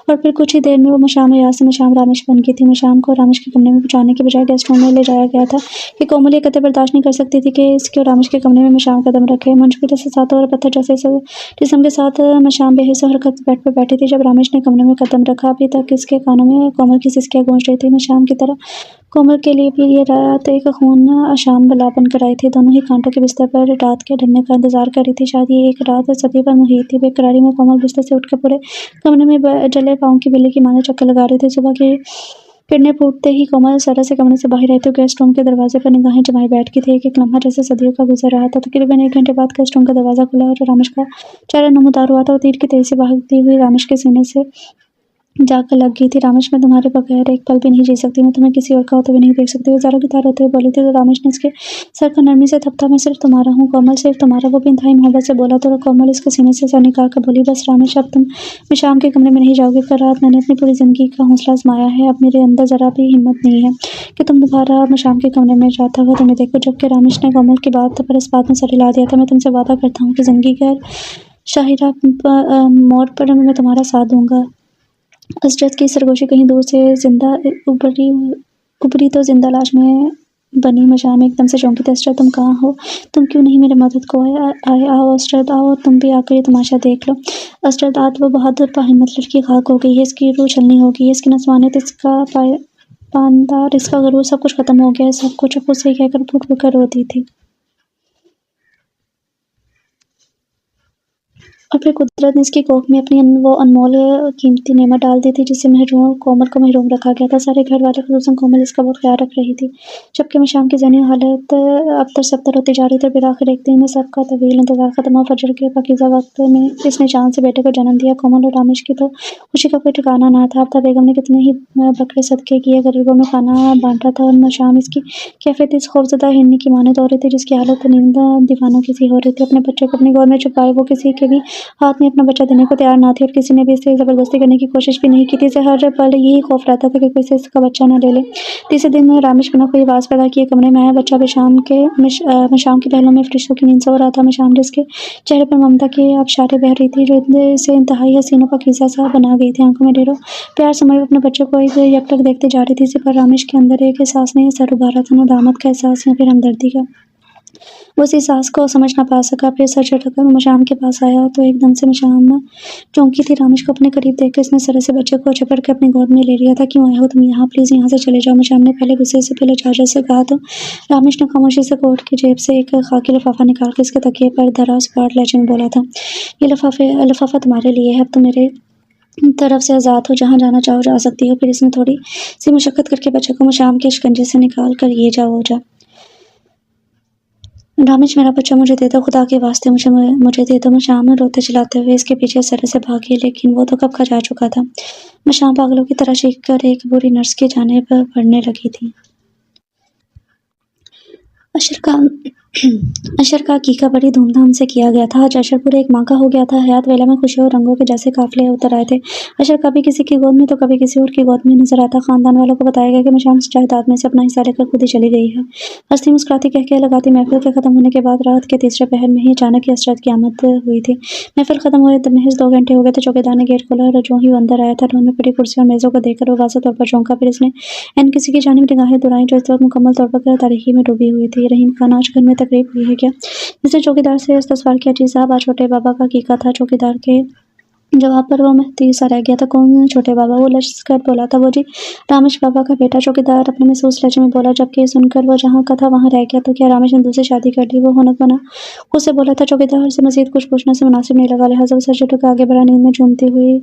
और फिर कुछ ही देर में वो मशाम अयाज़ से मशाम रामेश बन गई थी। मशाम को रामेश के कमरे में पहुँचाने के बजाय गेस्ट रूम में ले जाया गया था कि कोमल ये कतई बर्दाश्त नहीं कर सकती थी कि इसके और रामेश के कमरे में मशाम कदम रखे। मुंशकिल से साथ और पत्थर जैसे जिस्म के साथ मशाम बेहिस हरकत बेड पर बैठी थी। जब रामेश ने कमरे में कदम रखा, अभी तक इसके कानों में कोमल की सिसकियाँ गूंज रही थी। मशाम की तरह कोमल के लिए भी ये रात एक खून आशाम बला बनकर आई थी। दोनों ही कांटों के बिस्तर पर रात के ढलने का इंतजार कर रही थी। शायद ये एक रात सदियों पर मुहित थी। बेकरारी में कोमल बिस्तर से उठकर पूरे कमरे में जले पाँव की बिल्ली की माने चक्कर लगा रही थी। सुबह की किरणें फूटते ही कोमल सर से कमरे से बाहर आई तो गेस्ट रूम के दरवाजे पर निगाहें जमाई बैठ गई थी। एक लम्हा जैसे सदियों का गुजर रहा था। तकरीबन 1 घंटे बाद गेस्ट रूम का दरवाजा खुला और रामेश का चेहरा नमूदार हुआ था। वो तीर की तेजी से भागती हुई रामेश के सीने से जाकर लग गई थी। रामेश, मैं तुम्हारे बगैर एक पल भी नहीं जी सकती। मैं तुम्हें किसी और का होते हुए नहीं देख सकती। वो ज़रा की तार होते हुए बोली थी तो रामेश ने इसके सर को नरमी से थपथा। मैं सिर्फ तुम्हारा हूँ कोमल, सिर्फ तुम्हारा। वो भी इंतहाई मोहब्बत से बोला तो कोमल इसके सीने से सर निकाल कर बोली, बस रामेश, अब तुम मशाम के कमरे में नहीं जाओगे। कल रात मैंने अपनी पूरी ज़िंदगी का हौसला आजमाया है। अब मेरे अंदर ज़रा भी हिम्मत नहीं है कि तुम दोबारा मशाम के कमरे में जाता हुआ तुम्हें देखो। जबकि रामेश ने कोमल की बात पर इस बात में सर हिला दिया था। मैं तुमसे वादा करता हूँ कि ज़िंदगी के शाहिरा मोड़ पर मैं तुम्हारा साथ दूंगा। अशरद की सरगोशी कहीं दूर से जिंदा उभरी तो जिंदा लाश में बनी मशाम एकदम से चौंकी थी। अशरद, तुम कहाँ हो? तुम क्यों नहीं मेरे मदद को आए? आओ अशरद, आओ, तुम भी आकर ये तमाशा देख लो। अशरद, आज वो बहादुर बाहिम्मत लड़की खाक हो गई है। इसकी रूह छलनी हो गई है। इसकी नस्वानियत, इसका पानदार, इसका गरूर, सब कुछ खत्म हो गया है। सब कुछ अब उसे कहकर फूट फूट कर रोती थी। और फिर कुदरत ने इसकी कोख में अपनी वो अनमोल कीमती नेमत डाल दी थी जिससे कोमल को महरूम रखा गया था। सारे घर वाले खुसूसन कोमल इसका बहुत ख्याल रख रही थी। जबकि मशाम की ज़हनी हालत अबतर सबतर होती जा रही थी। फिर आखिर एक दिन में सबका तवील इंतजार खत्म हुआ। फजर के पाकीज़ा वक्त में इसने चांद से बेटे को जन्म दिया। कोमल और रामेश की तो खुशी का कोई ठिकाना ना था। आफ़ताब बेगम ने कितने ही बकरे सदके किए, गरीबों में खाना बांटा था। और मशाम इसकी कैफियत इस खौफजदा हिरनी की मानद हो रही थी जिसकी हालत नींद दीवानों की सी हो रही थी। अपने बच्चे को अपनी गोद में छुपाए वो किसी के भी हाथ में अपना बच्चा देने को तैयार ना थी, और किसी ने भी इसे ज़बरदस्ती करने की कोशिश भी नहीं की थी। इसे हर पल यही खौफ रहता था कि कोई से इसका बच्चा न ले ले। तीसरे दिन रामेश बिना कोई आवाज़ पैदा किए कमरे में आया। बच्चा मशाम के पहलों में फरिश्तों की नींद सो रहा था। मशाम जिसके चेहरे पर ममता की आबशारें बह रही थी, जो इसे इंतहाई हसीन और पाकीज़ा सा बना गई थी। आंखों में ढेरों प्यार समाये अपने बच्चे को एक यकटक देखते जा रही थी। इसी पर रामेश के अंदर एक एहसास ने सर उभारा था, न दामद का एहसास या फिर हमदर्दी का। वो इस एहसास को समझ ना पा सका। फिर सर झटककर मशाम के पास आया तो एकदम से मशाम चौंकी थी। रामेश को अपने करीब देखकर इसने सर से बच्चे को झपट के अपनी गोद में ले लिया था। क्यों आए हो तुम यहाँ? प्लीज़ यहाँ से चले जाओ। मशाम ने पहले गुस्से से पहले चाचा से कहा तो रामेश ने खामोशी से कोट की जेब से एक खाकी लिफाफा निकाल के इसके तकिए पर धरा स्पाट लहजे में बोला था, ये लिफाफा तुम्हारे लिए है। अब तुम मेरे तरफ से आज़ाद हो, जहाँ जाना चाहो जा सकती हो। फिर इसने थोड़ी सी मशक्कत करके बच्चे को मशाम के शिकंजे से निकाल कर ये जा वो जा रामेश, मेरा बच्चा मुझे दे दो, खुदा के वास्ते मुझे मुझे दे दो। मैं शाम रोते चिल्लाते हुए इसके पीछे सर से भागी, लेकिन वो तो कब का जा चुका था। मैं शाम पागलों की तरह चीख कर एक बुरी नर्स की जानिब बढ़ने लगी थी। अशर का अशर का अकीका बड़ी धूमधाम से किया गया था। आज अशर पूरे एक माह का हो गया था। हयात वेला में खुशियों और रंगों के जैसे काफिले उतर आए थे। अशर कभी किसी की गोद में तो कभी किसी और की गोद में नजर आता। खानदान वालों को बताया गया कि मशाम जायदाद में से अपना हिस्सा लेकर खुद ही चली गई है। हंसती मुस्कुराती कह लगाती महफिल के खत्म होने के बाद रात के तीसरे पहर में ही अचानक ही असरत की आमद हुई थी। महफिल खत्म हुए महज 2 घंटे हो गए थे। चौकीदार ने गेट खोला और जो ही वो अंदर आया था, रूम में पड़ी कुर्सी और मेजों को देखकर वो वाज़ेह तौर पर चौंका। फिर इसने एन किसी की जानिब निगाहें दौड़ाई जो इस वक्त मुकम्मल तौर पर तारीकी में डूबी हुई थी। रहीम खान, आज घर में तकरीब हुई है क्या? जिसने चौकीदार से इस्तफसार किया। जी साहब, आज छोटे बाबा का अकीका था। चौकीदार के जवाब पर वो महती सा रह गया था। कौन छोटे बाबा? वो लश्कर बोला था। वो जी, रामेश बाबा का बेटा। चौकीदार अपने महसूस लहजे में बोला, जबकि ये सुनकर वो जहाँ का था वहाँ रह गया। तो क्या रामेश ने दूसरी शादी कर ली? वो होनक बना उससे बोला था। चौकीदार से मजीद कुछ पूछना से मुनासिब नहीं लगा, लिहाजा वो सर झुक आगे बढ़ा। नींद में झूमती हुई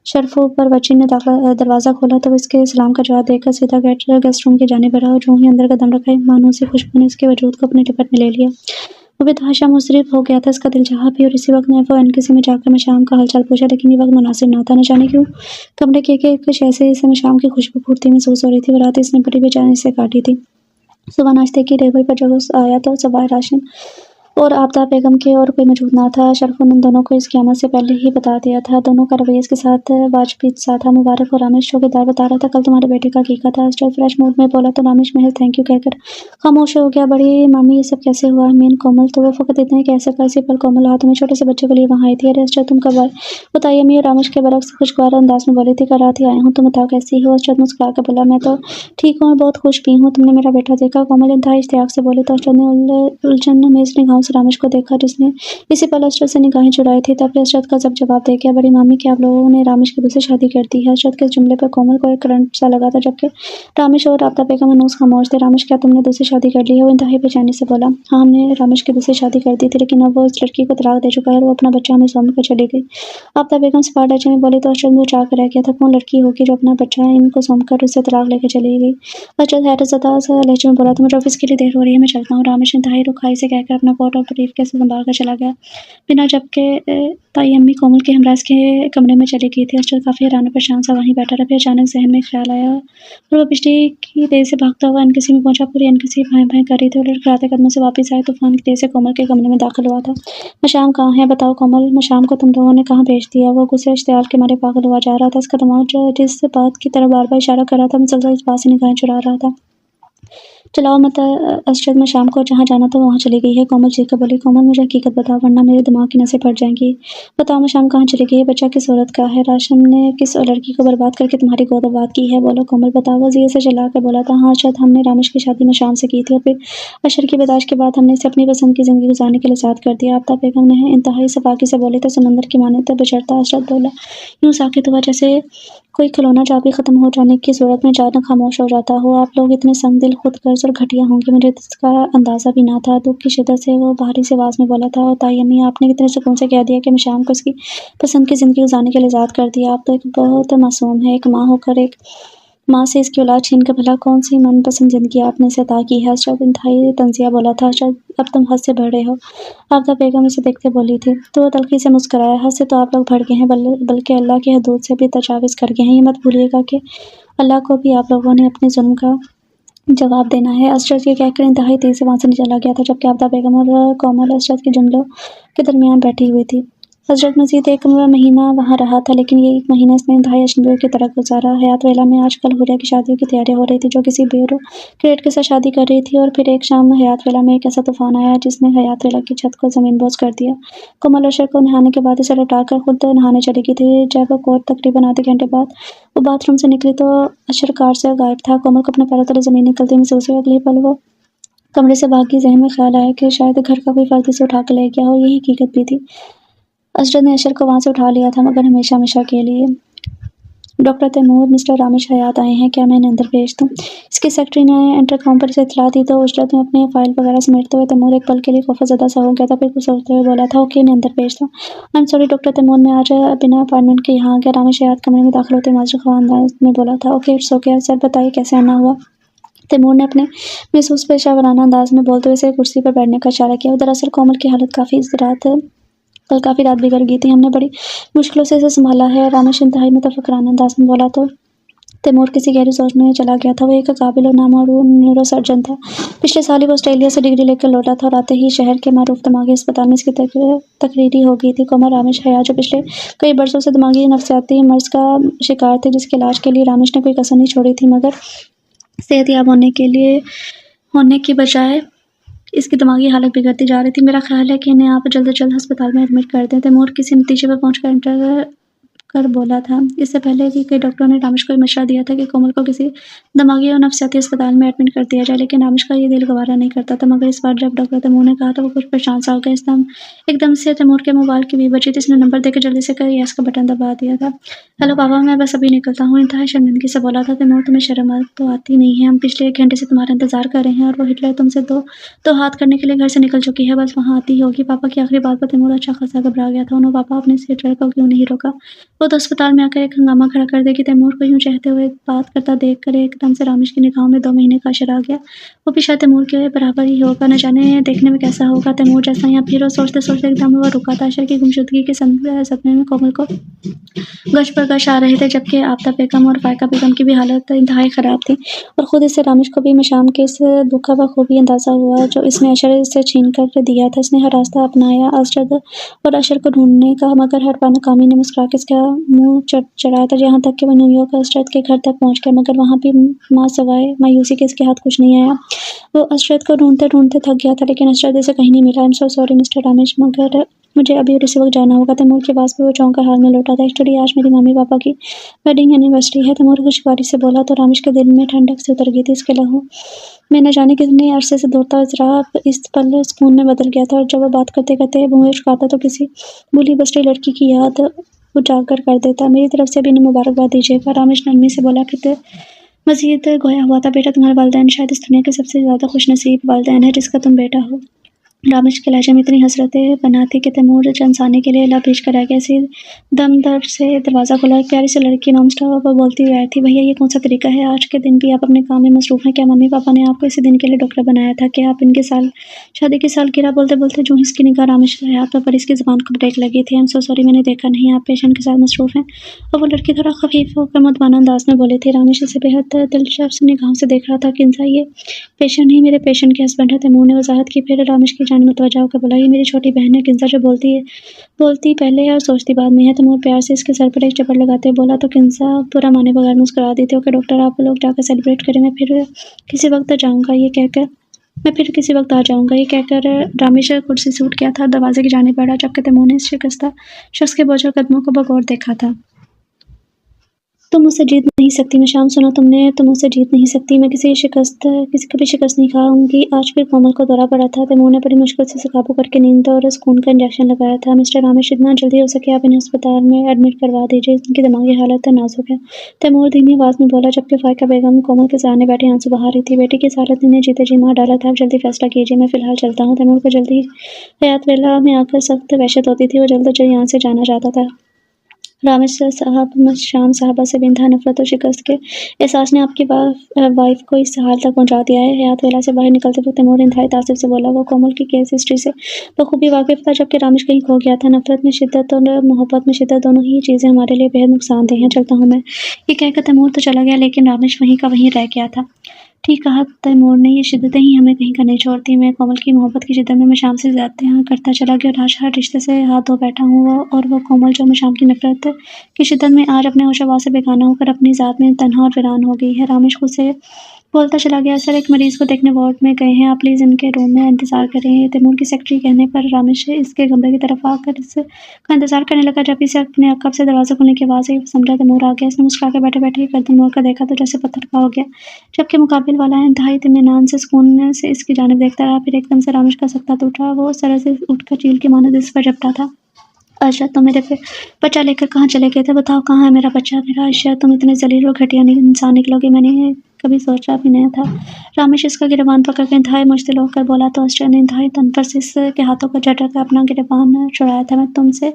शरफों पर बच्ची ने दरवाज़ा खोला तो इसके सलाम का जवाब देकर सीधा गेस्ट रूम की जानिब बढ़ा और जो ही अंदर कदम रखा, मानो सी खुशबू ने उसके वजूद को अपने लिपट में ले लिया। वो बेतहाशा मुसरिफ हो गया था। इसका दिल चाहा भी और इसी वक्त ने वो एनकेसी में जाकर मशाम का हालचाल पूछा, लेकिन ये वक्त मुनासिब ना था। न जाने क्यों कमरे के एक ऐसे से मशाम की खुशबू फूटती महसूस हो रही थी। वो रात इसने बड़ी बेचैनी से काटी थी। सुबह नाश्ते की टेबल पर जब आया तो सवाए राशन और आबदा बेगम के और कोई मौजूद ना था। अशरफ ने दोनों को इस क़यामत से पहले ही बता दिया था। दोनों का रवैया इसके साथ वाजबी सा था। मुबारक और रामेश चौकीदार बता रहा था, कल तुम्हारे बेटे का अकीका था। अशरफ फ्रेश मूड में बोला तो रामेश महज थैंक यू कहकर खामोश हो गया। बड़ी मामी, ये सब कैसे हुआ? मीन कोमल तो वो फ़कत इतना ही कह सका। इसी पल कोमल हाथ में छोटे से बच्चे को लिए वहाँ आई थी। अरे अशरफ, तुम कब आए? बताइए। अम्मी और रामेश के बरक्स खुशगवार अंदाज में बोली थी, कल रात ही आया हूँ। तुम बताओ कैसी हो? अशरफ मुस्कुरा कर बोला, मैं तो ठीक हूँ, बहुत खुश भी हूँ। तुमने मेरा बेटा देखा? कोमल इंतहाई इश्तियाक से बोली तो अशरफ ने उलझन में इस निगाहों से रामेश को देखा, जिसने इसी पल अशरफ से निगाहें चुराई थी। तब अशरफ का जब जवाब दे गया, बड़ी मामी, क्या आप लोगों ने रामेश की दूसरी शादी कर दी है? अशरफ के इस जुमले पर कोमल को एक करंट सा लगा था, जबकि रामेश और आबदा बेगम मनूस खामोश थे। रामेश, क्या तुमने दूसरी शादी कर ली है? वो इंतहाई बेचैनी से बोला, हाँ, हमने रामेश की दूसरी शादी कर दी थी, लेकिन अब वो इस लड़की को तलाक दे चुका है और वो अपना बच्चा हमें सौंप कर चली गई। आबदा बेगम सपाट लहजे में बोली तो अशरफ मुँह चाक रह गया था। कौन लड़की होगी जो अपना बच्चा इनको सौंप कर उससे तलाक लेकर चली गई? अशरफ हैरतज़दा सा लहजे में बोला, तो मुझे ऑफिस के लिए देर हो रही है, मैं चलता हूँ। रामेश इंतहाई रुखाई से कहकर अपना कोट और ब्रीफ केस संभाल कर चला गया। बिना जबकि ताई अम्मी कोमल के हमराज के कमरे में चली गई थी। अशरफ काफ़ी हैरान और परेशान सा वहीं बैठा रहा। फिर अचानक जहन में ख्याल आया और वो बिजली की तेज़ से भागता हुआ एनकेसी में पहुंचा। पूरी एनकेसी भाई भाई कर रही थी। वो लड़खड़ाते कदमों से वापस आए। तूफान की तेज़ से कोमल के कमरे में दाखिल हुआ था। मशाम कहाँ है? बताओ कोमल, मशाम को तुम लोगों ने कहाँ भेज दिया? वो गुस्से इश्तियाल के मारे पागल हुआ जा रहा था। इसका दिमाग जिस बात की तरफ बार बार इशारा कर रहा था, मुसलसल इस बात से निगाहें चुरा रहा था। चलाओ मत अशरफ, मैं शाम को जहाँ जाना था वहाँ चली गई है। कोमल चीख कर बोली, कोमल मुझे हकीकत बताओ वरना मेरे दिमाग की नसें फट जाएंगी। बताओ मैं शाम कहाँ चली गई है? बच्चा किस औरत का है? राशम ने किस लड़की को बर्बाद करके तुम्हारी गोद आबाद की है? बोलो कोमल, बताओ। वो ज़िये से चला कर बोला था, हाँ अशरफ, हमने रामेश की शादी में शाम से की थी और फिर अशर की पैदाइश के बाद हमने इसे अपनी पसंद की ज़िंदगी गुजारने के लिए साथ कर दिया। आबदा बेगम ने इंतहाई सफाकी से बोले तो समंदर की मानते बेचरता अशरफ बोला, यूँ साकित हुआ जैसे कोई खिलौना चाबी खत्म हो जाने की सूरत में अचानक खामोश हो जाता हो। आप लोग इतने संग दिल, खुदगर्ज और घटिया होंगे, मुझे इसका अंदाज़ा भी ना था। दुख की शिद्दत से वो भारी सी आवाज़ में बोला था, और ताई अम्मी, आपने कितने सुकून से कह दिया कि मैं शाम को इसकी पसंद की ज़िंदगी गुजारने के लिए आज़ाद कर दिया। आप तो एक बहुत मासूम है। एक माँ होकर एक माँ से इसकी औलाद छीन कर भला कौन सी मनपसंद ज़िंदगी आपने इसे अता की है? अशरफ इंतहाई तंज़िया बोला था। अशरफ, अब तुम हद से बढ़ रहे हो। आबदा बेगम इसे देखते बोली थी। तो वो तल्खी से मुस्कुराया। हद से तो आप लोग बढ़ गए हैं, बल्कि अल्लाह की हदूद से भी तजाविज़ कर गए हैं। ये मत भूलिएगा कि अल्लाह को भी आप लोगों ने अपने जुल्म का जवाब देना है। अशरफ ये कहकर इंतहाई तेज़ी से वहाँ से चला गया था, जबकि आबदा बेगम और कोमल अशरफ के जुमलों के दरमियान बैठी हुई थी। हज़रत मजीद 1 महीना वहाँ रहा था, लेकिन ये 1 महीना इसने इंतहाई अजनबी की तरह गुजारा। हयात वेला में आजकल हुरिया की शादियों की तैयारियां हो रही थी, जो किसी ब्यूरोक्रेट के साथ शादी कर रही थी। और फिर एक शाम हयात वेला में एक ऐसा तूफान आया जिसने हयात वेला की छत को ज़मीनबोस कर दिया। कोमल अशर को नहाने के बाद इसे लौटाकर खुद नहाने चली गई थी। जब कोर्ट तकरीबन आधे घंटे बाद वो बाथरूम से निकली तो अशर कार से गायब था। कोमल को अपने पैरों तले ज़मीन निकलती महसूस हुई। अगले पल वो कमरे से भागी। जहन में ख्याल आया कि शायद घर का कोई फर्द इसे उठा कर ले गया हो। यही हकीकत भी थी। अशरफ ने अशर को वहाँ से उठा लिया था, मगर हमेशा हमेशा के लिए। डॉक्टर तैमूर, मिस्टर रामेश हयात आए हैं, क्या मैं इन्हें अंदर भेज दूँ? इसकी सेक्रेटरी ने इंटरकॉम पर इसे इत्तला दी तो उजरत में अपने फाइल वगैरह समेटते हुए तैमूर एक पल के लिए खौफजदा सा हो गया था। फिर कुछ सोचते हुए बोला था, ओके, इन्हें अंदर भेज दो। I am sorry doctor Taimur, मैं आज बिना अपॉइंटमेंट के यहाँ आ गया। रामेश हयात कमरे में दाखिल होते माजूर ख्वाह अंदाज में बोला था, ओके, इट्स ओके। सर बताइए कैसे आना हुआ? तैमूर ने अपने महसूस पेशेवराना अंदाज में बोलते हुए उसे कुर्सी पर बैठने का इशारा किया। दरअसल कोमल की हालत कल काफ़ी रात बिगड़ गई थी। हमने बड़ी मुश्किलों से इसे संभाला है। रामेश इंतहाई मुतफक्किराना अंदाज में बोला तो तैमूर किसी गहरी सोच में चला गया था। वो एक काबिल और नामौरूफ न्यूरोसर्जन था। पिछले साल ही वो ऑस्ट्रेलिया से डिग्री लेकर लौटा था और आते ही शहर के मारूफ दिमागी अस्पताल में इसकी तकरीरी हो गई थी। कोमल रामेश हया जो पिछले कई बरसों से दिमागी नफसियाती मर्ज का शिकार थे, जिसके इलाज के लिए रामेश ने कोई कसर नहीं छोड़ी थी, मगर सेहतयाब होने की बजाय इसकी दिमागी हालत बिगड़ती जा रही थी। मेरा ख्याल है कि इन्हें आप जल्द से जल्द अस्पताल में एडमिट कर दें। तैमूर किसी नतीजे पर पहुंचकर इंटर कर बोला था। इससे पहले कि कई डॉक्टरों ने रामेश को मशवरा दिया था कि कोमल को किसी दिमागी और नफसियाती अस्पताल में एडमिट कर दिया जाए, लेकिन रामेश का ये दिल गवारा नहीं करता था। मगर इस बार जब डॉक्टर तैमूर ने कहा तो वो कुछ परेशान सा हो गया। एकदम से तैमूर के मोबाइल की भी बजी थी। इसने नंबर देकर जल्दी से यस का बटन दबा दिया था। हेलो पापा, मैं बस अभी निकलता हूँ, इंतहाई शर्मिंदगी से बोला था तैमूर। तुम्हें शर्म तो आती नहीं है? हम पिछले 1 घंटे से तुम्हारा इंतजार कर रहे हैं और वो हिटलर तुमसे दो हाथ करने के लिए घर से निकल चुकी है, बस वहाँ आती होगी। पापा की आखिरी बात पर तैमूर अच्छा खासा घबरा गया था। उन्होंने पापा अपने हिटलर को क्यों नहीं रोका? वो तो अस्पताल में आकर एक हंगामा खड़ा कर देगी। तैमूर को यूं चहते हुए बात करता देखकर एकदम से रामेश की निगाहों में 2 महीने का अशर आ गया। वो भी शायद तैमूर के बराबर ही होगा, न जाने देखने में कैसा होगा तैमूर जैसा। या फिर वो सोचते सोचते एकदम वो रुका था। अशर की गुमशुदगी के सदमे में कोमल को गश पर गश आ रहे थे, जबकि आफ्ताब बेगम और फायका बेगम की भी हालत इंतहाई ख़राब थी। और ख़ुद इससे रामेश को भी मशाम के इस दुख का बखूबी अंदाज़ा हुआ जो इसने अशर से छीन कर दिया था। इसने हर रास्ता अपनाया अशर को ढूंढने का, मगर हर बार नाकामी ने मुस्कुरा के इसका मुँह चढ़ाया था। यहाँ तक कि वो न्यूयॉर्क अशरत के घर तक पहुँच गया, मगर वहाँ भी माँ सवाए मायूसी के इसके हाथ कुछ नहीं आया। वो अशरत को ढूंढते ढूंढते थक गया था, लेकिन अशरत इसे कहीं नहीं मिला। I am so sorry mister Ramesh, मगर मुझे अभी और इसी वक्त जाना होगा। तैमूर के पास भी वो चौंका हाल में लौटा था। एक्चुअली आज मेरी मम्मी पापा की वेडिंग एनिवर्सरी है। तैमूर खुशगवारी से बोला तो रामेश के दिल में ठंडक से उतर गई थी। इसके लहू में न जाने कितने अरसे से दौड़ता इज़राब इस पल सुकून में बदल गया था। और जब वो बात करते करते मुँह चुकाता तो किसी भूली बसरी लड़की की याद उजागर कर देता। मेरी तरफ से भी इन्हें मुबारकबाद दीजिएगा, रामेश नरमी से बोला। कि मज़ीद गोया हुआ था, बेटा तुम्हारे वालिदैन शायद इस दुनिया के सबसे ज़्यादा खुशनसीब वालिदैन है जिसका तुम बेटा हो। रामेश के लहजे में इतनी हसरतें बना थी कि तैमूर चंसाने के लिए लाभेज कर आ गया। इसी दम दर से दरवाज़ा खुला। एक प्यारी सी लड़की नॉन स्टॉप पर बोलती हुई आई थी, भैया ये कौन सा तरीका है? आज के दिन भी आप अपने काम में मसरूफ़ हैं क्या? मम्मी पापा ने आपको इसी दिन के लिए डॉक्टर बनाया था कि आप इनके शादी की सालगिरह बोलते बोलते जो इसकी निगाह रामेश के हाथ पर इसकी ज़बान को ब्रेक लगी थी। आई एम सो सॉरी, मैंने देखा नहीं, आप पेशेंट के साथ मसरूफ़ हैं। और वो लड़की थोड़ा खफीफ होकर मुतवाना अंदाज में बोली थी। रामेश इसे बेहद दिलचस्प निगाहों से देख रहा था। किंजा ये पेशेंट ही मेरे पेशेंट के हस्बैंड है। तैमूर ने वजाहत की। फिर रामेश की जानिब मुतवज्जा होकर बोला, ये मेरी छोटी बहन है किंजा, जो बोलती पहले है और सोचती बाद में है। तैमूर प्यार से इसके सर पर एक चपड़ लगाते हुए बोला तो किंजा बुरा माने बगैर मुस्कुरा दी थी। ओके डॉक्टर, आप लोग जाकर सेलिब्रेट करें, मैं फिर किसी वक्त आ जाऊँगा ये कहकर रामेश कुर्सी से उठ गया था। दरवाजे की जानिब बढ़ा, जबकि तैमूर ने इस शिकस्ता शख्स के बोझल कदमों को बगौर देखा था। तुम मुझसे जीत नहीं सकती मशाम, सुना तुमने? तुम मुझसे जीत नहीं सकती। मैं किसी का भी शिकस्त नहीं खाऊंगी। आज फिर कोमल को दौरा पड़ा था। तैमूर ने बड़ी मुश्किल से काबू करके नींद और सुकून का इंजेक्शन लगाया था। मिस्टर रामेश, जितना जल्दी हो सके आप इन्हें अस्पताल में एडमिट करवा दीजिए, इनकी दिमागी हालत नाजुक है। तैमूर धीमी आवाज़ में बोला, जबकि फायका बेगम कोमल के सामने बैठे आंसू बहा रही थी। बेटी की इस हालत ने जीते जी मार डाला था। आप जल्दी फैसला कीजिए, मैं फ़िलहाल चलता हूँ। तैमूर को जल्दी हयात वेला में आकर सख्त वहशत होती थी। वो जल्द अज जल्द यहाँ से जाना चाहता था। रामेश साहब, मशाम साहबा से बेइंतहा नफरत और शिकस्त के एहसास ने आपकी वाइफ को इस हाल तक पहुंचा दिया है। हयात वेला से बाहर निकलते वक्त तैमूर इंतहाई तासुब से बोला। वो कोमल की केस हिस्ट्री से बखूबी वाकिफ था, जबकि रामेश कहीं खो गया था। नफरत में शिद्दत और मोहब्बत में शिद्दत, दोनों ही चीज़ें हमारे लिए बेहद नुकसानदेह हैं। चलता हूँ मैं, ये कहकर तैमूर तो चला गया, लेकिन रामेश वहीं का वहीं रह गया था। ठीक कहा तैमूर ने, ये शिद्दतें ही हमें कहीं का नहीं छोड़ती। मैं कोमल की मोहब्बत की शिद्दत में मशाम से ज़्यादतियाँ करता चला गया और आज हर रिश्ते से हाथ धो बैठा हूँ। और वो कोमल जो मशाम की नफरत की शिद्दत में आज अपने होशो हवास से बेगाना होकर अपनी ज़ात में तन्हा और वीरान हो गई है। रामेश खुद से बोलता चला गया, सर एक मरीज़ को देखने वार्ड में गए हैं, आप प्लीज़ इनके रूम में इंतज़ार करें। तैमूर की सेक्रेटरी कहने पर रामेश इसके कमरे की तरफ आकर इसका इंतज़ार करने लगा। जब इसे अपने अकब से दरवाज़ा खोलने की आवाज़ आई, समझा तैमूर आ गया। इसने मुस्कुरा कर बैठे बैठे गर्दन मोड़ कर देखा तो जैसे पत्थर का हो गया, जबकि मुकाबिल वाला इंतहाई इत्मीनान से सुकून से इसकी जानिब देखता रहा। फिर एकदम से रामेश का सख्ता टूटा। वो सरह से उठकर चील के मानद इस पर झपटा था। अर्शद, तुम मेरे पे बच्चा लेकर कहाँ चले गए थे? बताओ कहाँ है मेरा बच्चा? मेरा अर्शद, तुम इतने जलील और घटिया इंसान निकलोगे, मैंने कभी सोचा भी नहीं था। रामेश इसका गिरबान पकड़ के इंतहाई मुश्तिल होकर बोला तो अर्शद ने इंतहाई तनफर से इसके हाथों को झटक कर अपना गिरबान छुड़ाया था। मैं तुमसे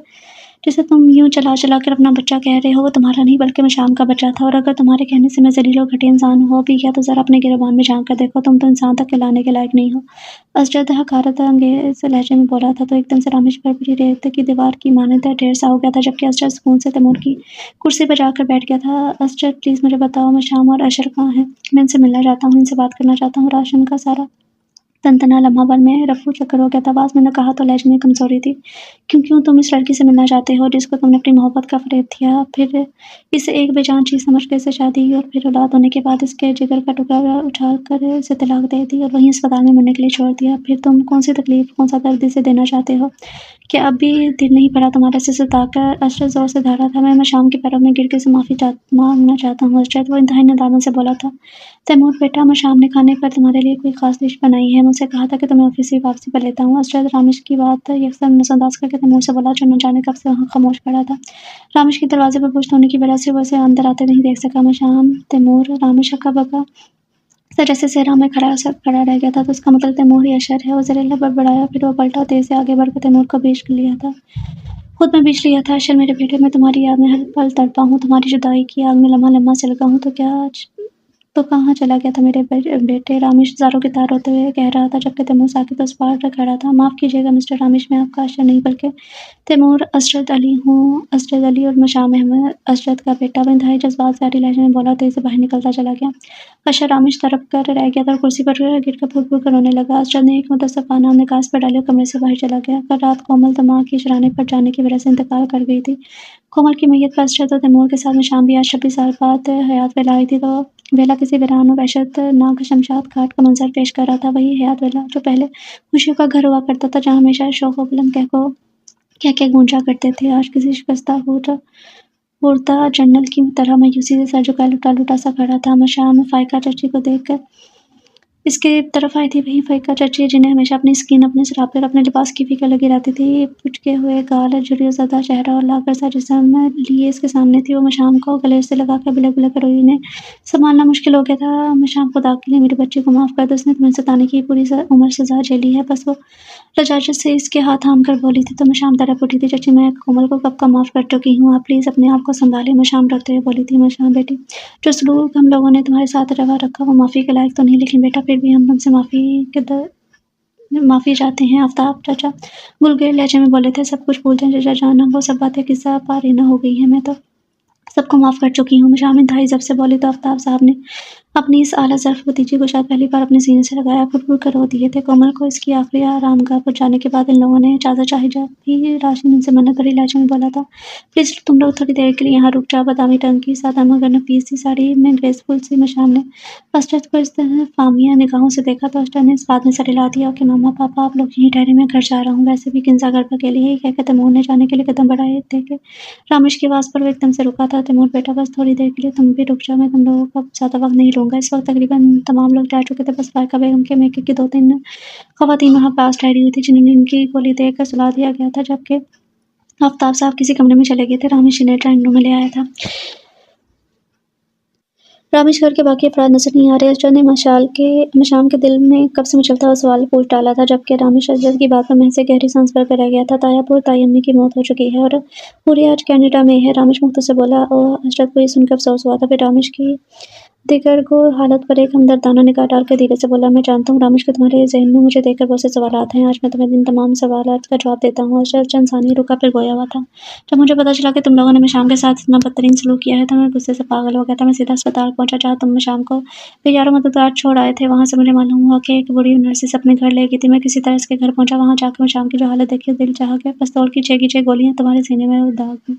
जिसे तुम यूँ चला-चला कर अपना बच्चा कह रहे हो, वो तुम्हारा नहीं बल्कि मशाम का बच्चा था, और अगर तुम्हारे कहने से मैं ज़लील और घटिया इंसान हो भी गया तो ज़रा अपने गिरेबान में झाँक कर देखो, तुम तो इंसान तक कहलाने के लायक नहीं हो। असजद हकारत अंगेज़ लहजे में बोला था तो एकदम से रामेश भरभरी रेत की दीवार की मानद ढेर सा हो गया था, जबकि असजद सुकून से तैमूर की कुर्सी पर जाकर बैठ गया था। असजद, प्लीज़ मुझे बताओ, मशाम और अशर कहाँ हैं? मैं इनसे मिलना चाहता हूँ, इनसे बात करना चाहता हूँ। राशन का सारा तनतना लम्हा भर में रफू चक्कर हो गया था। आवाज़ में न कहा तो लहजे में कमज़ोरी थी। क्यों तुम इस लड़की से मिलना चाहते हो जिसको तुमने अपनी मोहब्बत का फ़रेब दिया, फिर इसे एक बेजान चीज़ समझ कर इसे शादी और फिर औलाद होने के बाद इसके जिगर का टुकड़ा उठाकर इसे तलाक दे दी और वहीं अस्पताल में मरने के लिए छोड़ दिया। फिर तुम कौन सी तकलीफ़, कौन सा दर्द इसे देना चाहते हो? क्या अब भी दिल नहीं भरा तुम्हारा? इसे सताकर अशरफ ज़ोर से धरा था। मैं शाम के पैरों में गिर के इसे माफ़ी माँगना चाहता हूँ अशरफ, वो इंतहाई नदामत से बोला था। तैमूर बेटा, मैं शाम ने खाने पर तुम्हारे लिए कोई ख़ास डिश बनाई है। मुझसे कहा था कि तुम्हें ऑफ़िस से वापसी पर लेता हूँ। अशरफ रामेश की बात यकदम नज़रअंदाज करके तैमूर से बोला, जो न जाने कब से वहाँ खामोश खड़ा था। रामेश के दरवाज़े पर पुश्त होने की वजह से वो उसे अंदर आते नहीं देख सका। मशाम, तैमूर, रामेश हक्का-बक्का सा जैसे सहरा में खड़ा रह गया था। तो उसका मतलब तैमूर ही अशर है। वो ज़हरीला बड़बड़ाया, फिर वो पलटा और तेज़ से आगे बढ़कर तैमूर को बींच लिया था। खुद मैं बींच लिया था। अशर मेरे बेटे, मैं तुम्हारी याद में हर पल तड़पा हूँ, तुम्हारी जुदाई की आग में लम्हा-लम्हा से लगा हूँ। तो कहाँ चला गया था मेरे बेटे? रामेश ज़ारों की तार होते हुए कह रहा था, जबकि तैमूर साकित उस पार खड़ा था। माफ़ कीजिएगा मिस्टर रामेश, मैं आपका अशर नहीं बल्कि तैमूर असरद अली हूँ। असरद अली और मशाम अहमद असरद का बेटा। वह इंतहाई जज्बात से आरी लहजे में बोला, तेज़ी से बाहर निकलता चला गया। अशर रामेश तड़प कर रह गया था और कुर्सी पर गिरकर फूट-फूट कर रोने लगा। असरद ने एक मुतअस्सिफ़ाना निकास पर डाली और कमरे से बाहर चला गया। कल रात कोमल दमा की शराने पर जाने की वजह से इंतकाल कर गई थी। कोमल की मैयत पर असरद और तैमूर के साथ मशाम भी आज 26 साल बाद हयात वेला आई थी। तो वेला किसी वीरान और वहशतनाक शमशाद घाट का मंजर पेश कर रहा था। वही हयात वेला जो पहले खुशियों का घर हुआ करता था, जहाँ हमेशा शोख व बुलंद कह गूंजा करते थे, आज किसी शिकस्ता हुर्दा जनरल की तरह मायूसी से सर झुकाए लुटा-लुटा सा खड़ा था। मशाम फ़ाइका चाची को देखकर इसके तरफ आई थी। वही फ़ाइका चाची जिन्हें हमेशा अपनी स्किन, अपने सरापे और अपने लिबास की फ़िक्र लगी रहती थी। पुचके हुए गाल, झुर्रियों-ज़दा चेहरा और लाकर सा जिस्म लिए इसके सामने थी। वो मशाम को गले से लगाकर बिलख-बिलख कर रोई। उन्हें संभालना मुश्किल हो गया था। मशाम, खुदा के लिए मेरी बच्ची को माफ़ कर दो, उसने तुम्हें सताने की पूरी उम्र सज़ा झेली है। बस वो लजाजत से इसके हाथ थाम कर बोली थी। तो मशाम तड़प उठी थी। चाची, मैं कोमल को कब का माफ़ कर चुकी हूँ, आप प्लीज़ अपने आप को संभालें, मशाम रोते हुए बोली थी। मशाम बेटी, जो सलूक हम लोगों ने तुम्हारे साथ रवा रखा वो माफ़ी के लायक तो नहीं, लेकिन बेटा फिर भी हम तुमसे माफ़ी चाहते हैं। आफ्ताब चाचा गुलगुले लहजे में बोले थे, सब कुछ भूल जाएं चाचा जान, वो सब बातें किस्सा पारीना हो गई हैं। मैं तो सबको माफ़ कर चुकी हूँ। मशाम इंतहाई ज़ब्त से बोली तो आफ्ताब साहब ने अपनी इस आला ज़र्फ़ भतीजी को शायद पहली बार अपने सीने से लगाया, फुट-फुट कर रो दिए थे। कोमल को इसकी आखिरी आरामगाह पहुँचाने के बाद इन लोगों ने इजाज़त चाही थी। राशिद उनसे मन्नत भरी लहजे में बोला था, प्लीज़ तुम लोग थोड़ी देर के लिए यहाँ रुक जाओ। बादामी रंग की सादा मगर नफीस सी साड़ी में ग्रेसफुल सी मशाम ने असरद को इस्तफ़ामिया निगाहों से देखा तो असरद ने इस बात में सर हिला दिया कि मामा पापा आप लोग यहीं ठहरे, मैं घर जा रहा हूँ। वैसे भी किन्जा घर पर अकेली है, ये कहकर तैमूर ने जाने के लिए कदम बढ़ाए थे कि रामेश की आवाज़ पर वो एकदम से रुका था। तैमूर बेटा, बस थोड़ी देर के लिए तुम भी रुक जाओ, मैं तुम लोगों का ज़्यादा वक्त नहीं लूँगा। इस वक्त तकरीबन तमाम लोग जा चुके थे, बस फ़ाइका बेगम के मेके की 2-3 ख़वातीन वहाँ पास ठहरी हुई थी, जिन्हें इनकी गोली देकर सुला दिया गया था, जबकि आफ्ताब साहब किसी कमरे में चले गए थे। रामेश इन्हें ड्राइंग रूम में ले आया था। रामेश घर के बाकी अफराद नजर नहीं आ रहे। असरद ने मशाम के दिल में कब से मचलता हुआ सवाल पूछ डाला था, जबकि रामेश असरद की बात पर महज एक गहरी सांस भरकर रह गया था। तायापुर ताई अम्मी की मौत हो चुकी है और पूरी आज कनाडा में है, रामेश मुख्तसर बोला। और असरद को ये सुनकर अफसोस हुआ था। फिर रामेश की दिगरगो हालत पर एक हमदर्दाना निगाह डालकर धीरे से बोला, मैं जानता हूँ रामेश कि तुम्हारे ज़हन में मुझे देखकर बहुत से सवालात हैं। आज मैं तुम्हें इन तमाम सवालात का जवाब देता हूँ। असरद चंद सानिये रुका, फिर गोया हुआ था। जब मुझे पता चला कि तुम लोगों ने मशाम के साथ इतना बदतरीन सलूक किया है तो मैं गुस्से से पागल हो गया था। मैं सीधा अस्पताल पहुंचा, जहाँ तुम मशाम को बेयारो मददगार छोड़ आए थे। वहाँ से मुझे मालूम हुआ कि एक बूढ़ी नर्सिस अपने घर ले गई थी। मैं किसी तरह इसके घर पहुंचा। वहाँ जाकर मशाम की जो हालत देखी, दिल चाह गया। पिस्तौल की 6 की 6 गोलियां तुम्हारे सीने में दाग दी।